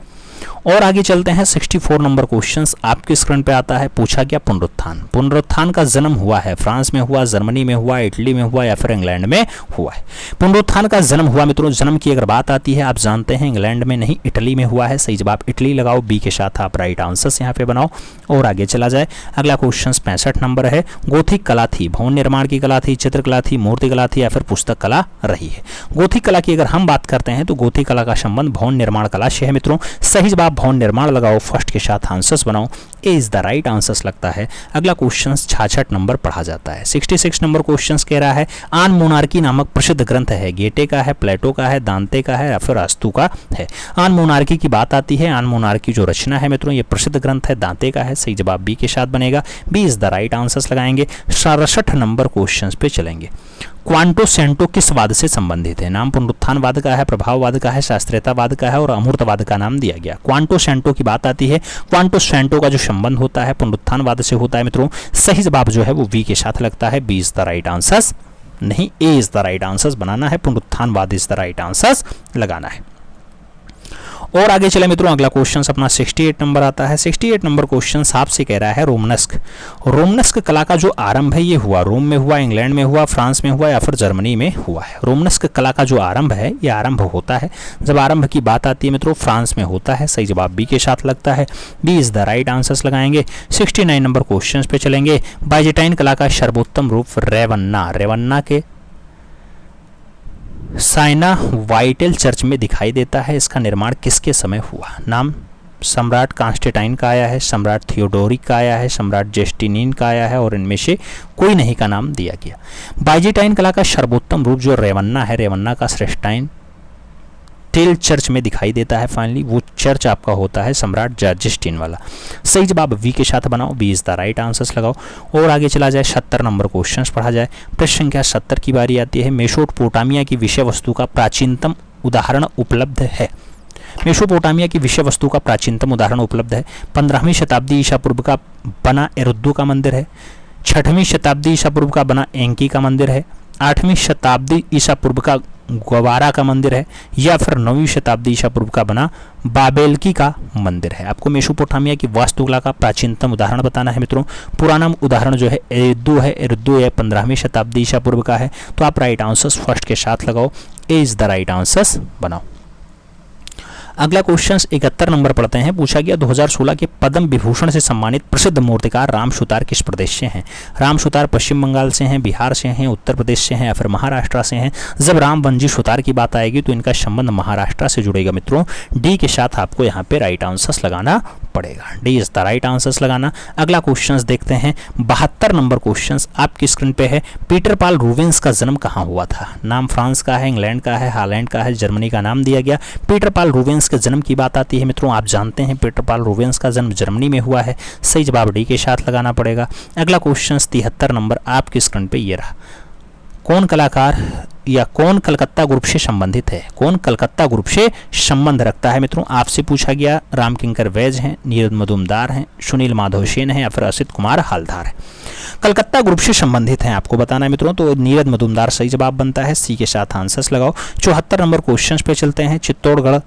और आगे चलते हैं। 64 नंबर क्वेश्चंस आपकी स्क्रीन पे आता है। पूछा गया पुनरुत्थान का जन्म हुआ है, फ्रांस में हुआ, जर्मनी में हुआ, इटली में हुआ या फिर इंग्लैंड में हुआ है? पुनरुत्थान का जन्म हुआ मित्रों, जन्म की अगर बात आती है आप जानते हैं इंग्लैंड में नहीं इटली में हुआ है। सही जवाब इटली लगाओ, बी के साथ आप राइट आंसर्स यहाँ पे बनाओ। और आगे चला जाए। अगला क्वेश्चन 65 नंबर है। गोथिक कला थी, भवन निर्माण की कला थी, चित्रकला थी, मूर्ति कला थी या फिर पुस्तक कला रही है? गोथिक कला की अगर हम बात करते हैं तो गोथिक कला का संबंध भवन निर्माण कला से है मित्रों। सही जवाब भवन निर्माण लगाओ, फर्स्ट के साथ आंसर्स बनाओ, ए इज द राइट आंसर्स लगता है। अगला क्वेश्चन 66 नंबर पढ़ा जाता है। 66 नंबर क्वेश्चन कह रहा है, आन मोनार्की नामक प्रसिद्ध ग्रंथ है, गेटे का है, प्लेटो का है, दांते का है या फिर अस्तु का है? आन मोनार्की की बात आती है, आन मोनार्की जो रचना है मित्रों ये प्रसिद्ध ग्रंथ है, दांते का है। सही जवाब बी के साथ बनेगा, B is the right answers लगाएंगे। 67 नंबर क्वेश्चन पे चलेंगे। क्वांटो सेंटो किस वाद से संबंधित है? नाम पुनरुत्थानवाद का है, प्रभाववाद का है, शास्त्रीयतावाद का है और अमूर्तवाद का नाम दिया गया। क्वांटो सेंटो की बात आती है, क्वांटो सेंटो का जो संबंध होता है पुनरुत्थानवाद से होता है मित्रों। सही जवाब जो है वो बी के साथ लगता है, B is the right answers नहीं, A is the right answers बनाना है, पुनरुत्थानवाद इज द राइट आंसर्स लगाना है। और आगे चले मित्रों, अगला क्वेश्चन अपना 68 नंबर आता है। 68 नंबर क्वेश्चन आपसे कह रहा है, रोमनस्क कला का जो आरंभ है ये हुआ रोम में हुआ, इंग्लैंड में हुआ, फ्रांस में हुआ या फिर जर्मनी में हुआ है? रोमनस्क कला का जो आरंभ है ये आरंभ होता है, जब आरंभ की बात आती है मित्रों फ्रांस में होता है। सही जवाब बी के साथ लगता है, B is the right answers लगाएंगे। 69 नंबर क्वेश्चन पे चलेंगे। बाइजेंटाइन कला का सर्वोत्तम रूप रेवन्ना के साइना वाइटेल चर्च में दिखाई देता है। इसका निर्माण किसके समय हुआ? नाम सम्राट कॉन्स्टेंटाइन का आया है, सम्राट थियोडोरिक का आया है, सम्राट जस्टिनिन का आया है और इनमें से कोई नहीं का नाम दिया गया। बाइजेंटाइन कला का सर्वोत्तम रूप जो रेवन्ना है, रेवन्ना का स्टील चर्च में दिखाई देता है। फाइनली वो चर्च आपका होता है सम्राट जॉर्जिस्टीन वाला। सही जवाब वी के साथ बनाओ, B is the right answers लगाओ। और आगे चला जाए, 70 नंबर क्वेश्चन पढ़ा जाए। प्रश्न संख्या 70 की बारी आती है। मेसोपोटामिया की विषय वस्तु का प्राचीनतम उदाहरण उपलब्ध है। मेसोपोटामिया की विषय वस्तु का प्राचीनतम उदाहरण उपलब्ध है। 15वीं शताब्दी ईसा पूर्व का बना एरुद्दू का मंदिर है। 6वीं शताब्दी ईसा पूर्व का बना एंकी का मंदिर है। 8वीं शताब्दी ईसा पूर्व का ग्वारा का मंदिर है, या फिर 9वीं शताब्दी ईसा पूर्व का बना बाबेलकी का मंदिर है। आपको मेसोपोटामिया की वास्तुकला का प्राचीनतम उदाहरण बताना है मित्रों। पुराना उदाहरण जो है एरुद्दू है। एरुद्दू है 15वीं शताब्दी ईसा पूर्व का है। तो आप राइट आंसर्स फर्स्ट के साथ लगाओ, ए इज द राइट आंसर्स बनाओ। अगला क्वेश्चन 71 नंबर पढ़ते हैं। पूछा गया 2016 के पद्म विभूषण से सम्मानित प्रसिद्ध मूर्तिकार राम सुतार किस प्रदेश से हैं। राम सुतार पश्चिम बंगाल से हैं, बिहार से हैं, उत्तर प्रदेश से हैं या फिर महाराष्ट्र से हैं। जब राम वनजी सुतार की बात आएगी तो इनका संबंध महाराष्ट्र से जुड़ेगा मित्रों। डी के साथ आपको यहाँ पे राइट आंसर्स लगाना पड़ेगा, D is the right answers लगाना। अगला क्वेश्चन देखते हैं, 72 नंबर क्वेश्चन आपकी स्क्रीन पे है। पीटर पाल रूबेंस का जन्म कहाँ हुआ था। नाम फ्रांस का है, इंग्लैंड का है, हॉलैंड का है, जर्मनी का नाम दिया गया। पीटर पाल रूबेंस के जन्म की बात आती है मित्रों, आप जानते हैं पीटर पाल रूबेंस का जन्म जर्मनी में हुआ है। सही जवाब डी के साथ लगाना पड़ेगा। अगला क्वेश्चन 73 नंबर आपकी स्क्रीन पे ये रहा। कौन कलाकार या कौन कलकत्ता ग्रुप से संबंधित है। कौन कलकत्ता ग्रुप से संबंध रखता है मित्रों, आपसे पूछा गया। राम किंकर वैज हैं, नीरज मजुमदार हैं, सुनील माधव सेन हैं या फिर असित कुमार हालदार है। कलकत्ता ग्रुप से संबंधित हैं, आपको बताना है मित्रों। तो नीरज मजुमदार सही जवाब बनता है, सी के साथ आंसर्स लगाओ। 74 नंबर क्वेश्चन पे चलते हैं। चित्तौड़गढ़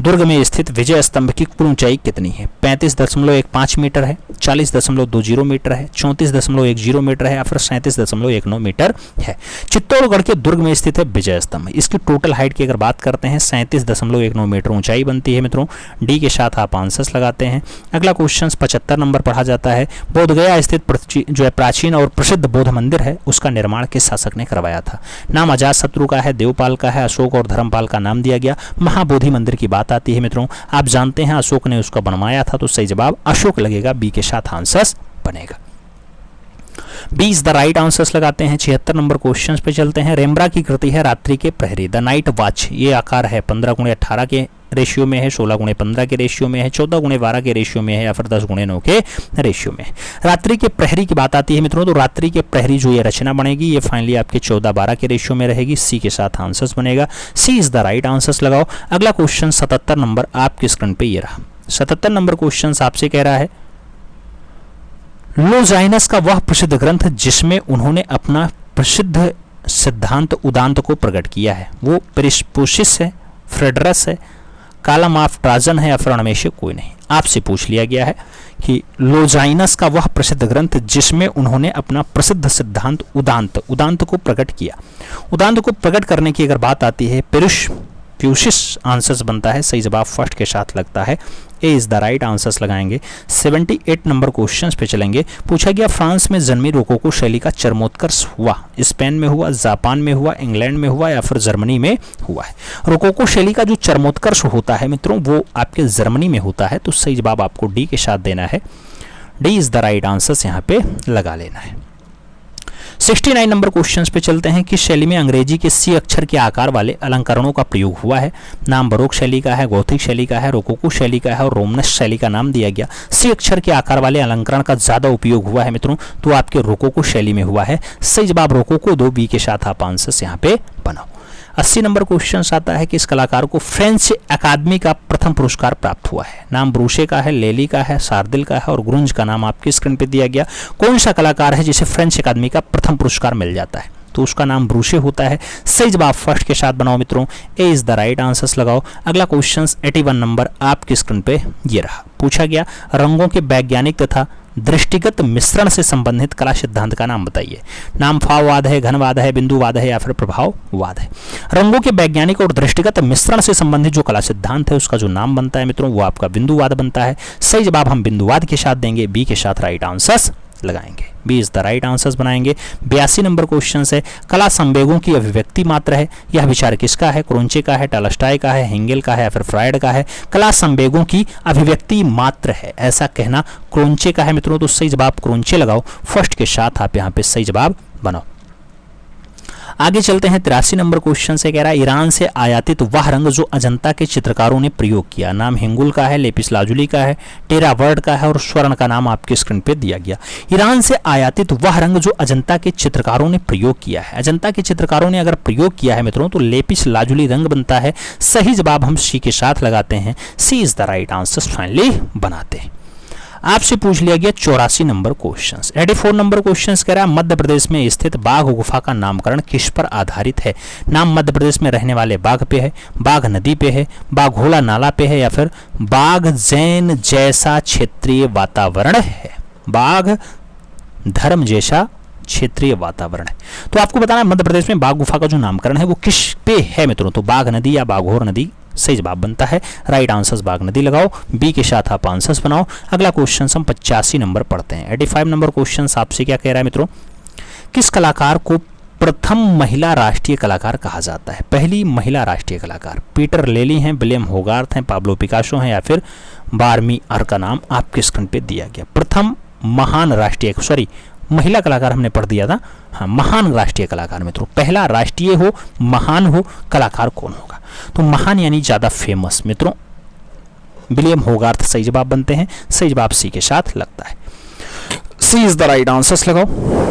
दुर्ग में स्थित विजय स्तंभ की कुल ऊंचाई कितनी है। 35.15 मीटर है, 40.20 मीटर है, 34.10 मीटर है या फिर 37.19 मीटर है। चित्तौड़गढ़ के दुर्ग में स्थित है विजय स्तंभ। इसकी टोटल हाइट की अगर बात करते हैं 37.19 मीटर ऊंचाई बनती है मित्रों। डी के साथ आप आंसर्स लगाते हैं। अगला क्वेश्चन 75 नंबर पढ़ा जाता है। बोधगया स्थित जो है प्राचीन और प्रसिद्ध बौद्ध मंदिर है, उसका निर्माण किस शासक ने करवाया था। नाम अजातशत्रु का है, देवपाल का है, अशोक और धर्मपाल का नाम दिया गया। महाबोधि मंदिर की बात आती है मित्रों, आप जानते हैं अशोक ने उसका बनवाया था, तो सही जवाब अशोक लगेगा, बी के साथ आंसर्स बनेगा। 20 द राइट आंसर्स लगाते हैं। 76 नंबर क्वेश्चन पे चलते हैं। रेम्ब्रा की कृति है रात्रि के प्रहरी, द नाइट वॉच। ये आकार है 15x18 के रेशियो में है, 16x15 के रेशियो में है, 14x12 के रेशियो में है या फिर 10x9 के रेशियो में है। रात्रि के प्रहरी की बात आती है मित्रों, तो रात्रि के प्रहरी जो ये रचना बनेगी ये फाइनली आपके 14-12 के रेशियो में रहेगी, सी के साथ आंसर्स बनेगा, सी इज द राइट आंसर्स लगाओ। अगला क्वेश्चन 77 नंबर आपके स्क्रीन पे ये रहा। 77 नंबर क्वेश्चन आपसे कह रहा है, लोजाइनस का वह प्रसिद्ध ग्रंथ जिसमें उन्होंने अपना प्रसिद्ध सिद्धांत उदांत को प्रकट किया है, वो पेरिस्पोसिस है, फ्रेडरस है, कालम ऑफ ट्राजन है या फिर उनमें से कोई नहीं। आपसे पूछ लिया गया है कि लोजाइनस का वह प्रसिद्ध ग्रंथ जिसमें उन्होंने अपना प्रसिद्ध सिद्धांत उदांत को प्रकट किया। उदांत को प्रकट करने की अगर बात आती है पेरिस्पोसिस आंसर्स बनता है, सही जवाब फर्स्ट के साथ लगता है, ए इज द राइट आंसर्स लगाएंगे। 78 नंबर क्वेश्चन पे चलेंगे। पूछा गया फ्रांस में जन्मी रोकोको शैली का चरमोत्कर्ष हुआ, स्पेन में हुआ, जापान में हुआ, इंग्लैंड में हुआ या फिर जर्मनी में हुआ है। रोकोको शैली का जो चरमोत्कर्ष होता है मित्रों वो आपके जर्मनी में होता है, तो सही जवाब आपको डी के साथ देना है, D is the right answers यहाँ पे लगा लेना है। 69 नंबर क्वेश्चंस पे चलते हैं। किस शैली में अंग्रेजी के सी अक्षर के आकार वाले अलंकरणों का प्रयोग हुआ है। नाम बरोक शैली का है, गौथिक शैली का है, रोकोको शैली का है और रोमनस शैली का नाम दिया गया। सी अक्षर के आकार वाले अलंकरण का ज्यादा उपयोग हुआ है मित्रों, तो आपके रोकोको शैली में हुआ है, सही जवाब रोकोको, दो बी के साथ आप आंसर्स यहाँ पे बनाओ। 80 नंबर क्वेश्चन आता है कि इस कलाकार को फ्रेंच अकादमी का प्रथम पुरस्कार प्राप्त हुआ है। नाम ब्रूशे का है, लेली का है, सार्दिल का है और ग्रुंज का नाम आपकी स्क्रीन पे दिया गया। कौन सा कलाकार है जिसे फ्रेंच अकादमी का प्रथम पुरस्कार मिल जाता है, तो उसका नाम ब्रूशे होता है, सही जवाब फर्स्ट के साथ बनाओ मित्रों, ए इज द राइट आंसर्स लगाओ। अगला क्वेश्चन 81 नंबर आपकी स्क्रीन पे ये रहा। पूछा गया रंगों के वैज्ञानिक तथा दृष्टिगत मिश्रण से संबंधित कला सिद्धांत का नाम बताइए। नाम फाववाद है, घनवाद है, बिंदुवाद है या फिर प्रभाववाद है। रंगों के वैज्ञानिक और दृष्टिगत मिश्रण से संबंधित जो कला सिद्धांत है उसका जो नाम बनता है मित्रों वो आपका बिंदुवाद बनता है, सही जवाब हम बिंदुवाद के साथ देंगे, बी के साथ राइट आंसर्स लगाएंगे, B is the right answers बनाएंगे। 82 नंबर क्वेश्चन है कला संवेगों की अभिव्यक्ति मात्र है, यह विचार किसका है, क्रोंचे का है, टॉलस्टॉय का है, हेंगेल का है या फिर फ्रायड का है। कला संवेगों की अभिव्यक्ति मात्र है ऐसा कहना क्रोंचे का है मित्रों, तो सही जवाब क्रोंचे लगाओ, फर्स्ट के साथ आप यहाँ पे सही जवाब बनाओ। आगे चलते हैं 83 नंबर क्वेश्चन से। कह रहा है ईरान से आयातित वह रंग जो अजंता के चित्रकारों ने प्रयोग किया। नाम हिंगुल का है, लेपिस लाजुली का है, टेरावर्ड का है और स्वर्ण का नाम आपके स्क्रीन पे दिया गया। ईरान से आयातित वह रंग जो अजंता के चित्रकारों ने प्रयोग किया है। अजंता के चित्रकारों ने अगर प्रयोग किया है मित्रों तो लेपिस लाजुली रंग बनता है। सही जवाब हम सी के साथ लगाते हैं। C is the right answer finally बनाते हैं। आपसे पूछ लिया गया 84 नंबर क्वेश्चन। 84 नंबर क्वेश्चन कह रहा है मध्य प्रदेश में स्थित बाघ गुफा का नामकरण किस पर आधारित है। नाम मध्य प्रदेश में रहने वाले बाघ पे है, बाघ नदी पे है, बाघोला नाला पे है या फिर बाघ जैन जैसा क्षेत्रीय वातावरण है। बाघ धर्म जैसा क्षेत्रीय वातावरण है। तो आपको बताना है मध्य प्रदेश में बाघ गुफा का जो नामकरण है वो किस पे है मित्रों। तो बाघ नदी या बाघोर नदी सही जवाब बनता है। राइट आंसर्स बाघ नदी लगाओ, बी के साथ आप आंसर्स बनाओ। अगला क्वेश्चन हम 85 नंबर पढ़ते हैं। 85 नंबर क्वेश्चन आपसे क्या कह रहा है मित्रों, किस कलाकार को प्रथम महिला राष्ट्रीय कलाकार कहा जाता है। पहली महिला राष्ट्रीय कलाकार पीटर लेली हैं, विलियम होगार्थ हैं, पाब्लो पिकासो हैं या फिर बार्मी आर का नाम आपके स्क्रीन पे दिया गया। प्रथम महान राष्ट्रीय महिला कलाकार हमने पढ़ दिया था। हाँ, महान राष्ट्रीय कलाकार मित्रों, पहला राष्ट्रीय हो, महान हो, कलाकार कौन होगा। तो महान यानी ज्यादा फेमस मित्रों विलियम होगार्थ सही जवाब बनते हैं। सही जवाब सी के साथ लगता है। सी इज द राइट आंसर्स लगाओ।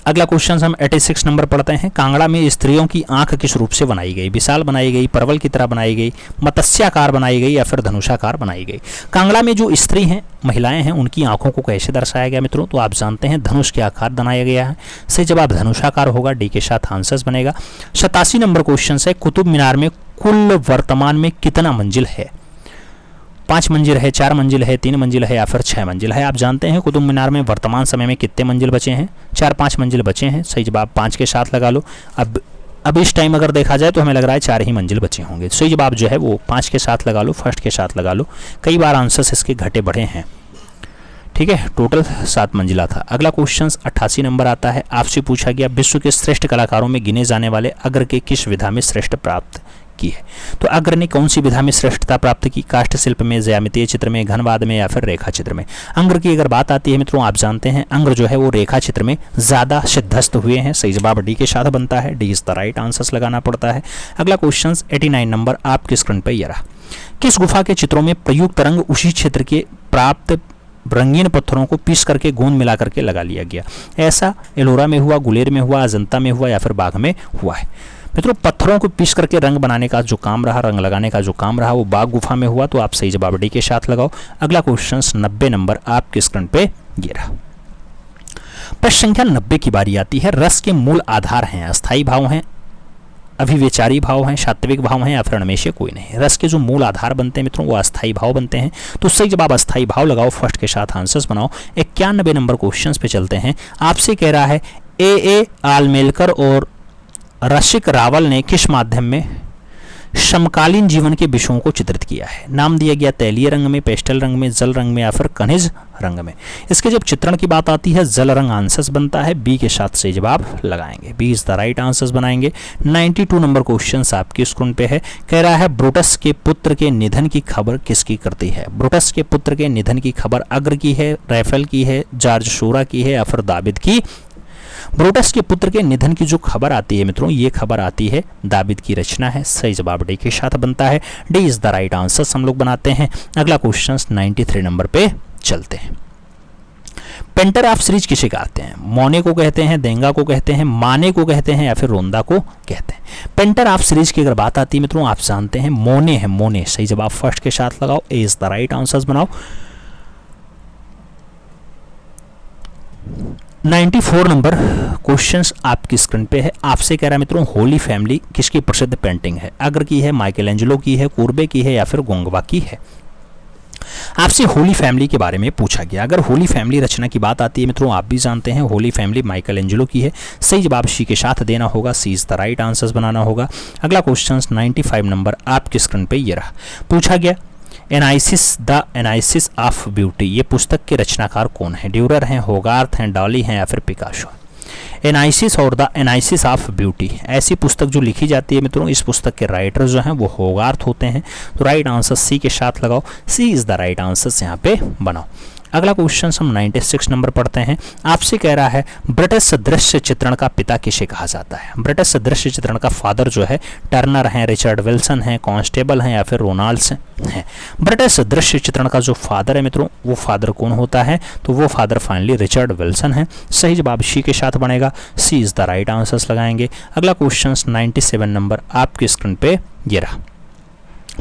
अगला क्वेश्चन हम 86 नंबर पढ़ते हैं। कांगड़ा में स्त्रियों की आंख किस रूप से बनाई गई। विशाल बनाई गई, परवल की तरह बनाई गई, मत्स्याकार बनाई गई या फिर धनुषाकार बनाई गई। कांगड़ा में जो स्त्री हैं, महिलाएं हैं, उनकी आंखों को कैसे दर्शाया गया मित्रों। तो आप जानते हैं धनुष के आकार बनाया गया है। सही जवाब धनुषाकार होगा, डी के साथ आंसर्स बनेगा। 87 नंबर क्वेश्चन है कुतुब मीनार में कुल वर्तमान में कितना मंजिल है। 5 मंजिल है, 4 मंजिल है, 3 मंजिल है या फिर 6 मंजिल है। आप जानते हैं कुतुब मीनार में वर्तमान समय में कितने मंजिल बचे हैं। 4-5 मंजिल बचे हैं। सही जवाब 5 के साथ लगा लो। अब इस टाइम अगर देखा जाए तो हमें लग रहा है 4 ही मंजिल बचे होंगे। सही जवाब जो है वो 5 के साथ लगा लो, फर्स्ट के साथ लगा लो। कई बार आंसर्स इसके घटे बढ़े हैं। ठीक है, टोटल 7 मंजिला था। अगला क्वेश्चन 88 नंबर आता है। आपसे पूछा गया विश्व के श्रेष्ठ कलाकारों में गिने जाने वाले अग्र के किस विधा में श्रेष्ठ प्राप्त की है। तो अग्र ने कौन सी विधा में श्रेष्ठता प्राप्त की। काष्ठ शिल्प में, ज्यामितीय चित्र में, घनवाद में या फिर रेखा चित्र में। अग्र की अगर बात आती है मित्रों, आप जानते हैं अग्र जो है वो रेखा चित्र में ज्यादा सिद्धस्त हुए हैं। सही जवाब डी के साथ बनता है। D is the right answers लगाना पड़ता है। अगला क्वेश्चन 89 नंबर आपके स्क्रीन पर यह रहा। किस गुफा के चित्रों में प्रयुक्त रंग उसी क्षेत्र के प्राप्त रंगीन पत्थरों को पीस करके गोंद मिला करके लगा लिया गया। ऐसा एलोरा में हुआ, गुलेर में हुआ, अजंता में हुआ या फिर बाघ में हुआ है। मित्रों पत्थरों को पीस करके रंग बनाने का जो काम रहा, रंग लगाने का जो काम रहा वो बाघ गुफा में हुआ। तो आप सही जवाब डी के साथ लगाओ। अगला क्वेश्चन 90 नंबर आपके स्क्रीन पे ये रहा। प्रश्न संख्या 90 की बारी आती है। रस के मूल आधार हैं, अस्थायी भाव हैं, अभिविचारी भाव हैं, सात्विक भाव हैं या फिर इनमें से कोई नहीं। रस के जो मूल आधार बनते हैं मित्रों वो अस्थायी भाव बनते हैं। तो सही जवाब अस्थायी भाव लगाओ, फर्स्ट के साथ आंसर्स बनाओ। 91 नंबर क्वेश्चन पे चलते हैं। आपसे कह रहा है ए आलमेलकर और रसिक रावल ने किस माध्यम में समकालीन जीवन के विषयों को चित्रित किया है। नाम दिया गया तैलीय रंग में, पेस्टल रंग में, जल रंग में या फिर खनिज रंग में। इसके जब चित्रण की बात आती है जल रंग आंसर्स बनता है। बी के साथ सही जवाब लगाएंगे। B is the right answers बनाएंगे। 92 नंबर क्वेश्चन आपकी स्क्रीन पे है। कह रहा है ब्रूटस के पुत्र के निधन की खबर किसकी करती है। ब्रूटस के पुत्र के निधन की खबर अग्र की है, रैफेल की है, जॉर्ज शोरा की है या फिर दाविद की। ब्रूटस के पुत्र के निधन की जो खबर आती है मित्रों ये खबर आती है दाविद की रचना है। सही जवाब डी के साथ बनता है। D is the right answer हम लोग बनाते हैं। अगला क्वेश्चन 93 नंबर पे चलते हैं। पेंटर ऑफ सीरीज किसे कहते हैं। मोने को कहते हैं, देंगा को कहते हैं, माने को कहते हैं या फिर रोंदा को कहते हैं। पेंटर ऑफ सीरीज की अगर बात आती है मित्रों आप जानते हैं मोने है, मोने। सही जवाब फर्स्ट के साथ लगाओ। ए इज द राइट आंसर बनाओ। 94 नंबर क्वेश्चंस आपकी स्क्रीन पे है। आपसे कह रहा है मित्रों होली फैमिली किसकी प्रसिद्ध पेंटिंग है। अग्र की है, माइकलएंजेलो की है, कूर्बे की है या फिर गोंगवा की है। आपसे होली फैमिली के बारे में पूछा गया। अगर होली फैमिली रचना की बात आती है मित्रों आप भी जानते हैं होली फैमिली माइकलएंजेलो की है। सही जवाब सी के साथ देना होगा। सी इज द राइट आंसर्स बनाना होगा। अगला क्वेश्चन 95 नंबर आपकी स्क्रीन पे ये रहा। पूछा गया द एनालिसिस ऑफ ब्यूटी ये पुस्तक के रचनाकार कौन है। ड्यूरर हैं, होगार्थ हैं, डॉली हैं या फिर पिकासो। एनालिसिस और द एनालिसिस ऑफ ब्यूटी ऐसी पुस्तक जो लिखी जाती है मित्रों इस पुस्तक के राइटर जो हैं वो होगार्थ होते हैं। तो राइट आंसर सी के साथ लगाओ। C is the right answer यहाँ पे बनाओ। अगला क्वेश्चन हम 96 नंबर पढ़ते हैं। आपसे कह रहा है ब्रिटिश दृश्य चित्रण का पिता किसे कहा जाता है। ब्रिटिश दृश्य चित्रण का फादर जो है टर्नर है, रिचर्ड विल्सन है, कांस्टेबल है या फिर रोनाल्ड्स है। ब्रिटिश दृश्य चित्रण का जो फादर है मित्रों, वो फादर कौन होता है, तो वो फादर फाइनली रिचर्ड विल्सन है। सही जवाब सी के साथ बनेगा, सी इज द राइट आंसर्स लगाएंगे। अगला क्वेश्चन 97 नंबर आपकी स्क्रीन पे ये रहा।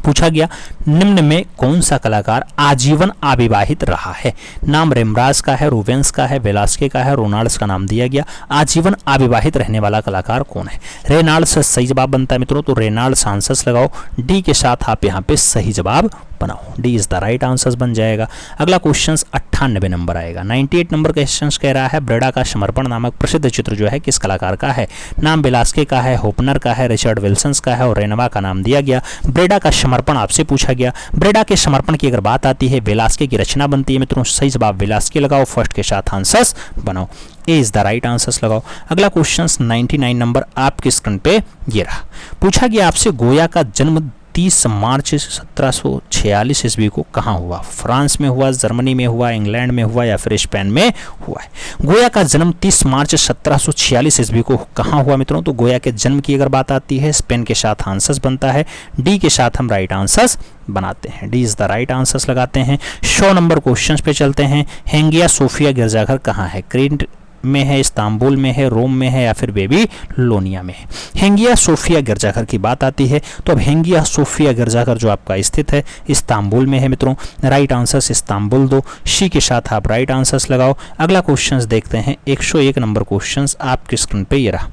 पूछा गया निम्न में कौन सा कलाकार आजीवन अविवाहित रहा है। नाम रेमराज का है, रूबेंस का है, वेलास्के का है, रोनाल्ड्स का नाम दिया गया। आजीवन अविवाहित रहने वाला कलाकार कौन है। रेनाल्ड्स सही जवाब बनता है मित्रों, तो रेनाल्ड्स आंसर्स लगाओ। डी के साथ आप यहाँ पे सही जवाब बनाओ, D is the right answers बन जाएगा। अगला क्वेश्चन 98 नंबर आएगा। 98 नंबर क्वेश्चन कह रहा है ब्रेडा का समर्पण नामक प्रसिद्ध चित्र जो है किस कलाकार का है। नाम वेलास्के का है, होपनर का है, रिचर्ड विल्सन्स का है और रेनवा का नाम दिया गया। ब्रेडा का समर्पण आपसे पूछा गया। ब्रेडा के समर्पण की अगर बात आती है वेलास्के की रचना बनती है मित्रों, सही जवाब वेलास्के लगाओ, फर्स्ट के साथ आंसर्स बनाओ, ए इज द राइट आंसर्स लगाओ। अगला क्वेश्चन 99 नंबर आपकी स्क्रीन पे ये रहा। पूछा गया आपसे गोया का जन्म 30 मार्च 1746 ईस्वी को कहाँ हुआ। फ्रांस में हुआ, जर्मनी में हुआ, इंग्लैंड में हुआ या फिर स्पेन में हुआ है। गोया का जन्म 30 मार्च 1746 ईस्वी को कहाँ हुआ मित्रों, तो गोया के जन्म की अगर बात आती है स्पेन के साथ आंसर्स बनता है, डी के साथ हम राइट आंसर्स बनाते हैं, D is the right answers लगाते हैं। 100 नंबर क्वेश्चन पे चलते हैं। हेंगिया सोफिया गिरजाघर कहाँ है। क्रीट में है, इस्तांबुल में है, रोम में है या फिर बेबीलोनिया में है। हेंगिया सोफिया गिरजाघर की बात आती है तो अब हेंगिया सोफिया गिरजाघर जो आपका स्थित है इस्तांबुल में है मित्रों, राइट आंसर्स इस्तांबुल दो, सी के साथ आप राइट आंसर्स लगाओ। अगला क्वेश्चंस देखते हैं। 101 नंबर क्वेश्चंस आपकी स्क्रीन पे ये रहा।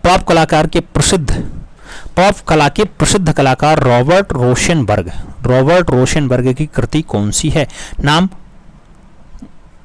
पॉप कला के प्रसिद्ध कलाकार रॉबर्ट रोशनबर्ग की कृति कौन सी है। नाम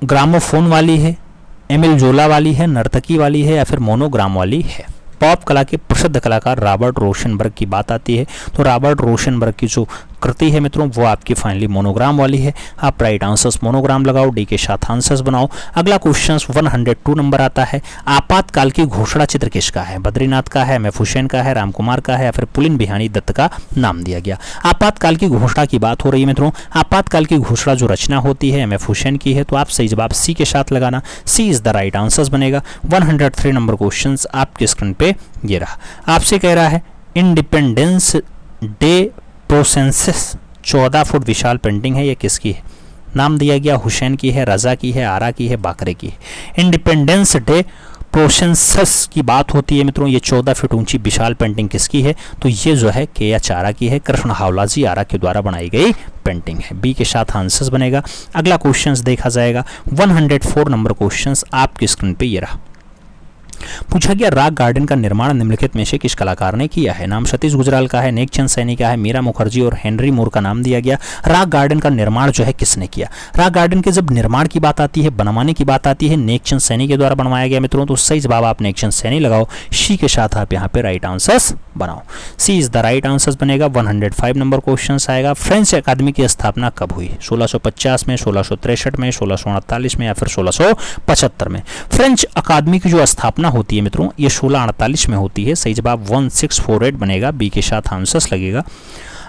ग्रामोफोन वाली है, एमिल जोला वाली है, नर्तकी वाली है या फिर मोनोग्राम वाली है। पॉप कला के प्रसिद्ध कलाकार रॉबर्ट रोशनबर्ग की बात आती है तो रॉबर्ट रोशनबर्ग की जो कृति है मित्रों वो आपकी फाइनली मोनोग्राम वाली है। आप राइट आंसर्स मोनोग्राम लगाओ, डी के साथ आंसर्स बनाओ। अगला क्वेश्चन 102 नंबर आता है। आपातकाल की घोषणा चित्र किसका है। बद्रीनाथ का है, एम.एफ. हुसैन का है, रामकुमार का है या फिर पुलिन बिहारी दत्त का नाम दिया गया। आपातकाल की घोषणा की बात हो रही है मित्रों। आपातकाल की घोषणा जो रचना होती है एम.एफ. हुसैन की है, तो आप सही जवाब सी के साथ लगाना, सी इज द राइट आंसर्स बनेगा। 103 नंबर क्वेश्चन आपके स्क्रीन पे ये रहा। आपसे कह रहा है इंडिपेंडेंस डे प्रोसेंसिस 14 फुट विशाल पेंटिंग है, ये किसकी है। नाम दिया गया हुसैन की है, रजा की है, आरा की है, बाकरे की है। इंडिपेंडेंस डे प्रोसेंसस की बात होती है मित्रों, ये 14 फीट ऊंची विशाल पेंटिंग किसकी है, तो ये जो है के एच आरा की है, कृष्ण हावलाजी आरा के द्वारा बनाई गई पेंटिंग है। बी के साथ आंसर्स बनेगा। अगला क्वेश्चंस देखा जाएगा। 104 नंबर क्वेश्चंस आपकी स्क्रीन पे ये रहा। पूछा गया रॉक गार्डन का निर्माण निम्नलिखित में से किस कलाकार ने किया है। नाम सतीश गुजराल का है, नेकचंद सैनी का है, मीरा मुखर्जी और हेनरी मूर का नाम दिया गया। रॉक गार्डन का निर्माण जो है किसने किया। रॉक गार्डन के जब निर्माण की बात आती है, बनवाने की बात आती है, नेकचंद सैनी के द्वारा बनवाया गया मित्रों, तो सही जवाब आप नेकचंद सैनी लगाओ, सी के साथ आप यहाँ पे राइट आंसर्स बनाओ, सी इज द राइट आंसर्स बनेगा। 105 नंबर क्वेश्चन आएगा। फ्रेंच अकादमी की स्थापना कब हुई। 1650 में, 1663 में, 1648 में या फिर 1675 में। फ्रेंच अकादमी की जो स्थापना होती है मित्रों ये 1648 में होती है। सही जवाब 1648 बनेगा, बी के साथ आंसर्स लगेगा।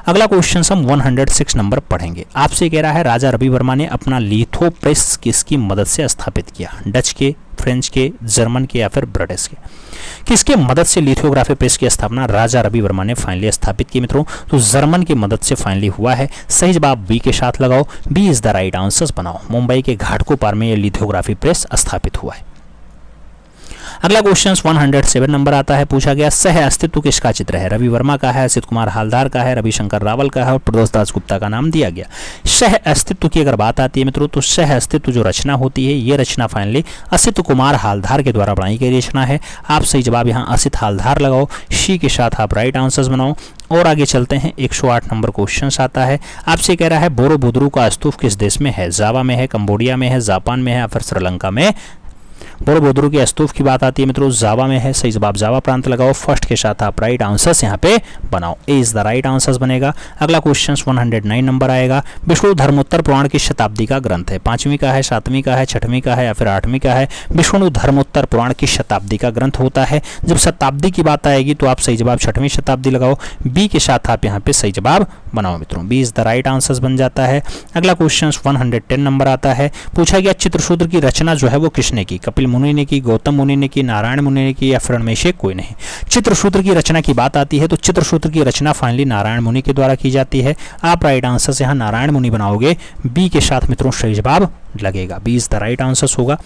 अगला क्वेश्चन हम 106 नंबर पढ़ेंगे। आपसे कह रहा है राजा रवि वर्मा ने अपना लिथो प्रेस किसकी मदद से स्थापित किया। डच के, फ्रेंच के, जर्मन के या फिर ब्रिटिश के। किसके मदद से लिथोग्राफी प्रेस की स्थापना राजा रवि वर्मा ने फाइनली स्थापित की मित्रों, तो जर्मन की मदद से फाइनली हुआ है। सही जवाब बी के साथ लगाओ, B is the right answers बनाओ। मुंबई के घाटकोपर में यह लिथोग्राफी प्रेस स्थापित हुआ है। अगला क्वेश्चन 107 नंबर आता है। पूछा गया सह अस्तित्व किसका चित्र है। रवि वर्मा का है, असित कुमार हालदार का है, रविशंकर रावल का है और प्रदोष दासगुप्ता का नाम दिया गया। सह अस्तित्व की अगर बात आती है मित्रों तो सह अस्तित्व जो रचना होती है ये रचना फाइनली असित कुमार हालदार के द्वारा बनाई गई रचना है। आप सही जवाब यहाँ असित हालदार लगाओ, सी के साथ आप राइट आंसर्स बनाओ। और आगे चलते हैं। 108 नंबर क्वेश्चन आता है। आपसे कह रहा है बोरोबुदुरु का स्तूप किस देश में है। जावा में है, कंबोडिया में है, जापान में है या फिर श्रीलंका में। बोरोबुदर के स्तूप की बात आती है मित्रों, जावा में है। सही जवाब जावा प्रांत लगाओ। फर्स्ट के साथ आप राइट आंसर्स यहाँ पे बनाओ। ए इज द राइट आंसर्स बनेगा। अगला क्वेश्चन 109 नंबर आएगा। विष्णु धर्मोत्तर पुराण की शताब्दी का ग्रंथ है। 5वीं का है, 7वीं का है, 6वीं का है या फिर 8वीं का है। विष्णु धर्मोत्तर पुराण की शताब्दी का ग्रंथ होता है। जब शताब्दी की बात आएगी तो आप सही जवाब 6वीं शताब्दी लगाओ। बी के साथ आप यहाँ पे सही जवाब बनाओ मित्रों। B is the right answers बन जाता है। अगला क्वेश्चन 110 नंबर आता है। पूछा गया चित्रसूत्र की रचना जो है वो किसने की? कपिल मुनि ने की, गौतम मुनि ने की, नारायण मुनि ने की या फिर में से कोई नहीं। चित्रसूत्र की रचना की बात आती है तो चित्रसूत्र की रचना फाइनली नारायण मुनि के द्वारा की जाती है। आप राइट आंसर यहाँ नारायण मुनि बनाओगे। बी के साथ मित्रों सही जवाब लगेगा। B is the right answer होगा।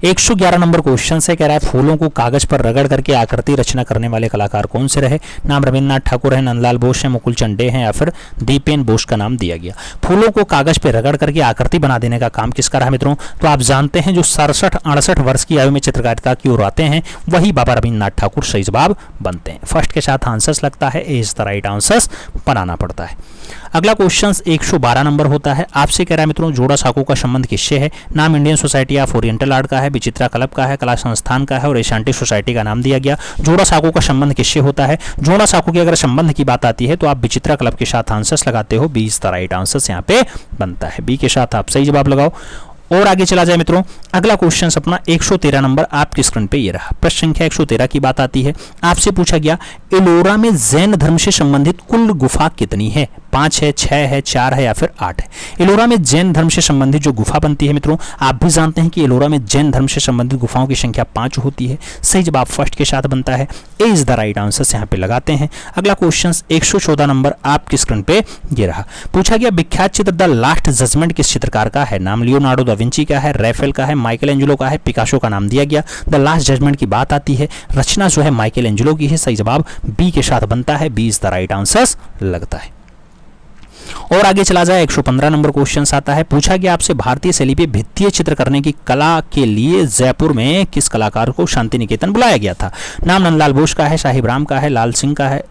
111 नंबर क्वेश्चन से कह रहा है फूलों को कागज पर रगड़ करके आकृति रचना करने वाले कलाकार कौन से रहे? नाम रविन्द्रनाथ ठाकुर है, नंदलाल बोस है, मुकुल चंडे हैं या फिर दीपेन बोस का नाम दिया गया। फूलों को कागज पर रगड़ करके आकृति बना देने का काम किसका रहा मित्रों? तो आप जानते हैं जो 67-68 वर्ष की आयु में चित्रकारिता की ओर आते हैं वही बाबा रविन्द्रनाथ ठाकुर सही जवाब बनते हैं। फर्स्ट के साथ आंसर्स लगता है। ए इज द राइट आंसर्स बनाना पड़ता है। अगला क्वेश्चन 112 नंबर होता है। आपसे कह रहा है मित्रों जोड़ा साको का संबंध किससे है? नाम Indian society of oriental art का है, विचित्रा क्लब का है, कला संस्थान का है और एशियाटिक सोसाइटी का नाम दिया गया। जोड़ा साको का संबंध किससे होता है? जोड़ा साको की अगर संबंध की बात आती है तो आप विचित्रा क्लब के साथ आंसर्स लगाते हो। B is the right answers यहाँ पे बनता है। बी के साथ आप सही जवाब लगाओ और आगे चला जाए मित्रों। अगला क्वेश्चन अपना 113 नंबर आपकी स्क्रीन पे ये रहा। प्रश्न संख्या 113 की बात आती है। आपसे पूछा गया एलोरा में जैन धर्म से संबंधित कुल गुफा कितनी है? 5 है, 6 है, 4 है या फिर 8 है। एलोरा में जैन धर्म से संबंधित जो गुफा बनती है मित्रों, आप भी जानते हैं कि एलोरा में जैन धर्म से संबंधित गुफाओं की संख्या 5 होती है। सही जवाब फर्स्ट के साथ बनता है। ए इज द राइट आंसर यहाँ पे लगाते हैं। अगला क्वेश्चन 114 नंबर आपकी स्क्रीन पे ये रहा। पूछा गया विख्यात चित्र द लास्ट जजमेंट किस चित्रकार का है? नाम लियोनार्डो दा विंची का है, रैफेल का है, माइकल एंजेलो का है, पिकासो का नाम दिया गया। द लास्ट जजमेंट की बात आती है, रचना जो है माइकल एंजेलो की है। सही जवाब बी के साथ बनता है। B is the right answer लगता है। और आगे चला जाए 115 नंबर क्वेश्चन आता है। पूछा गया आपसे भारतीय शैली पे भित्तीय चित्र करने की कला के लिए जयपुर में किस कलाकार को शांति निकेतन बुलाया गया था? नाम नंदलाल बोस का है, साहिब राम का है, लाल सिंह का है,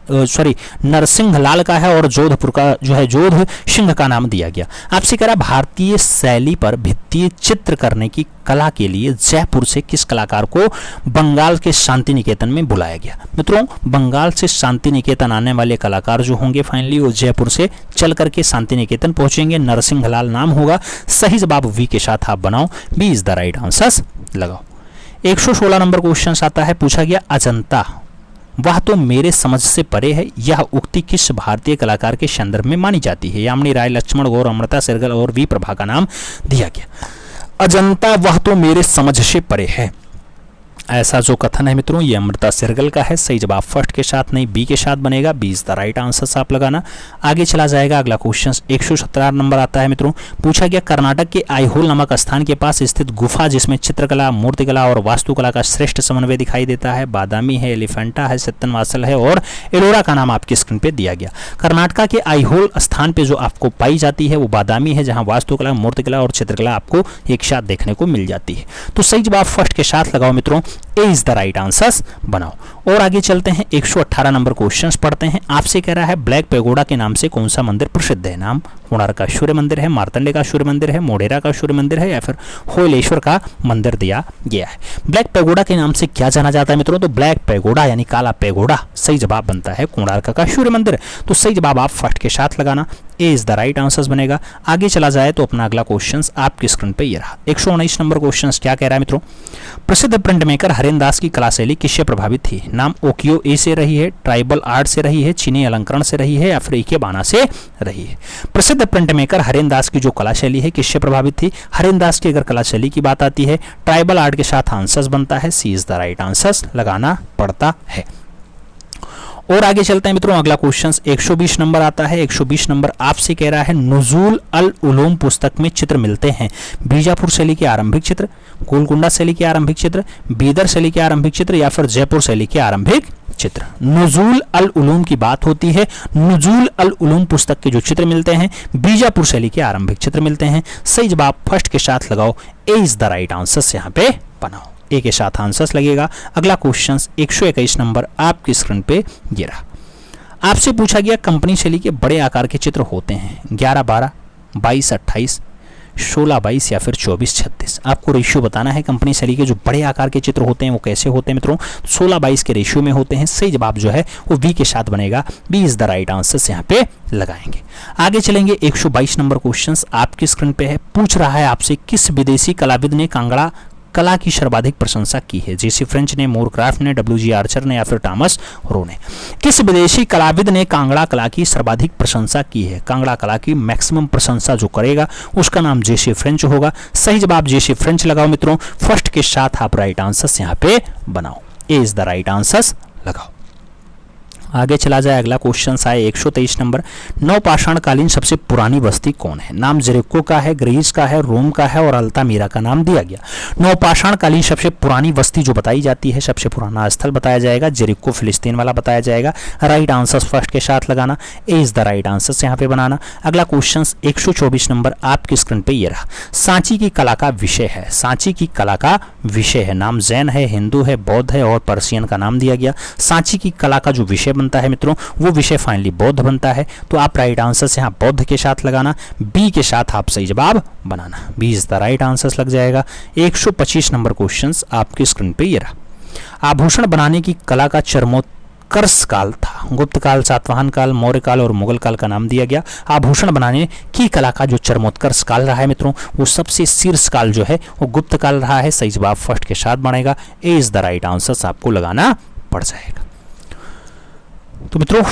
नरसिंह लाल का है और जोधपुर का जो है जोध सिंह का नाम दिया गया। आपसे कह रहा भारतीय शैली पर भित्तीय चित्र करने की कला के लिए जयपुर से किस कलाकार को बंगाल के शांति निकेतन में बुलाया गया? मित्रों बंगाल से शांति निकेतन आने वाले कलाकार जो होंगे फाइनली वो जयपुर से चल करके शांति निकेतन पहुंचेंगे। नरसिंह लाल नाम होगा। सही जवाब वी के साथ आप बनाओ। B is the right answer लगाओ। 116 नंबर क्वेश्चन आता है। पूछा गया अजंता वह तो मेरे समझ से परे है, यह उक्ति किस भारतीय कलाकार के संदर्भ में मानी जाती है? यामिनी राय, लक्ष्मण गौर, अमृता शेरगिल और वी प्रभा का नाम दिया गया। अजंता वह तो मेरे समझ से परे है, ऐसा जो कथन है मित्रों ये अमृता शेरगिल का है। सही जवाब फर्स्ट के साथ नहीं बी के साथ बनेगा। B is the right answer आप लगाना। आगे चला जाएगा। अगला क्वेश्चन 117 नंबर आता है मित्रों। पूछा गया कर्नाटक के आईहोल नामक स्थान के पास स्थित गुफा जिसमें चित्रकला, मूर्तिकला और वास्तुकला का श्रेष्ठ समन्वय दिखाई देता है, बादामी है, एलिफेंटा है, सत्तनवासल है और एलोरा का नाम आपकी स्क्रीन पे दिया गया। कर्नाटक के आईहोल स्थान पे जो आपको पाई जाती है वो बादामी है, जहां वास्तुकला, मूर्तिकला और चित्रकला आपको एक साथ देखने को मिल जाती है। तो सही जवाब फर्स्ट के साथ लगाओ मित्रों। ए इज द राइट आंसर्स बनाओ और आगे चलते हैं। 118 नंबर क्वेश्चंस पढ़ते हैं। आपसे कह रहा है ब्लैक पैगोडा के नाम से कौन सा मंदिर प्रसिद्ध है? नाम कोणार्क का सूर्य मंदिर है, मार्तंडे का सूर्य मंदिर है, मोढेरा का सूर्य मंदिर है या फिर होयलेश्वर का मंदिर दिया गया है। ब्लैक पैगोडा के नाम से क्या जाना जाता है मित्रों? तो ब्लैक पैगोडा यानी काला पैगोडा। सही जवाब बनता है कोणार्क का सूर्य मंदिर। तो सही जवाब आप फर्स्ट के साथ लगाना। ए इज द राइट आंसर्स बनेगा। आगे चला जाए तो अपना अगला क्वेश्चन आपकी स्क्रीन पे ये रहा। 119 नंबर क्वेश्चन क्या कह रहा है मित्रों? प्रसिद्ध प्रिंट मेकर हरेन दास की कला शैली किससे प्रभावित थी? नाम ओकियो ए से रही है, ट्राइबल आर्ट से रही है, चीनी अलंकरण से रही है या फिर इकेबाना से रही है। प्रसिद्ध प्रिंट मेकर हरेन दास की जो कला शैली है किससे प्रभावित थी? हरेन दास की अगर कला शैली की बात आती है ट्राइबल आर्ट के साथ आंसर्स बनता है। सी इज द राइट आंसर्स लगाना पड़ता है। और आगे चलते हैं मित्रों। अगला क्वेश्चन 120 नंबर आता है। 120 नंबर आपसे कह रहा है नुज़ुल अल उलूम पुस्तक में चित्र मिलते हैं बीजापुर शैली के आरंभिक चित्र, गोलकुंडा शैली के आरंभिक चित्र, बीदर शैली के आरंभिक चित्र या फिर जयपुर शैली के आरंभिक चित्र। नुज़ुल अल उलूम की बात होती है। नुज़ुल अल उलूम पुस्तक के जो चित्र मिलते हैं बीजापुर शैली के आरंभिक चित्र मिलते हैं। सही जवाब फर्स्ट के साथ लगाओ। ए इज द राइट आंसर यहाँ पे बनाओ। ए के साथ आंसर्स लगेगा। अगला क्वेश्चन 121 नंबर आपकी स्क्रीन पे ये रहा। आपसे पूछा गया कंपनी शैली के बड़े आकार के चित्र होते हैं 11, 12, 22, 28, 16:22 या फिर 24:36। आपको रेशियो बताना है। कंपनी शैली के जो बड़े आकार के चित्र होते हैं वो कैसे होते हैं मित्रों, 16:22 के रेशियो में होते हैं। सही जवाब जो है वो बी के साथ बनेगा। B is the right answer यहाँ पे लगाएंगे। आगे चलेंगे। 122 नंबर क्वेश्चन आपकी स्क्रीन पे है। पूछ रहा है आपसे, किस विदेशी कलाविद ने कांगड़ा कला की सर्वाधिक प्रशंसा की है? जेसी फ्रेंच ने, मोरक्राफ्ट ने, डब्ल्यूजी आर्चर ने या फिर थॉमस रो ने? किस विदेशी कलाविद ने कांगड़ा कला की सर्वाधिक प्रशंसा की है? कांगड़ा कला की मैक्सिमम प्रशंसा जो करेगा उसका नाम जेसी फ्रेंच होगा। सही जवाब जेसी फ्रेंच लगाओ मित्रों। फर्स्ट के साथ आप राइट आंसर यहाँ पे बनाओ। ए इज द राइट आंसर लगाओ। आगे चला जाए। अगला क्वेश्चन आए 123 नंबर। नवपाषाणकालीन सबसे पुरानी बस्ती कौन है? नाम जेरिको का है, ग्रीस का है, रोम का है और अल्तामीरा का नाम दिया गया। नवपाषाणकालीन सबसे पुरानी बस्ती जो बताई जाती है, सबसे पुराना स्थल बताया जाएगा जेरिको, फिलिस्तीन वाला बताया जाएगा। राइट आंसर फर्स्ट के साथ लगाना। ए इज द राइट आंसर यहाँ पे बनाना। अगला क्वेश्चन 124 नंबर आपकी स्क्रीन पे ये रहा। सांची की कला का विषय है। सांची की कला का विषय है। नाम जैन है, हिंदू है, बौद्ध है और पर्शियन का नाम दिया गया। सांची की कला का जो विषय बनता है मित्रों वो विषय फाइनली बौद्ध बनता है। तो आप राइट आंसर से यहाँ बौद्ध के साथ लगाना। बी के साथ आप सही जवाब बनाना। B is the right answer लग जाएगा। 125 नंबर क्वेश्चंस आपकी स्क्रीन पे ये रहा। आभूषण बनाने की कला का चरमोत्कर्ष काल था। गुप्त काल, सातवाहन काल, मौर्य काल और मुगल काल का नाम दिया गया। आभूषण बनाने की कला का जो चरमोत्कर्ष काल रहा है मित्रों वो सबसे शीर्ष काल जो है वो गुप्त काल रहा है। सही जवाब फर्स्ट के साथ बनेगा। ए इज द राइट आंसर आपको लगाना पड़ जाएगा। तो मित्रों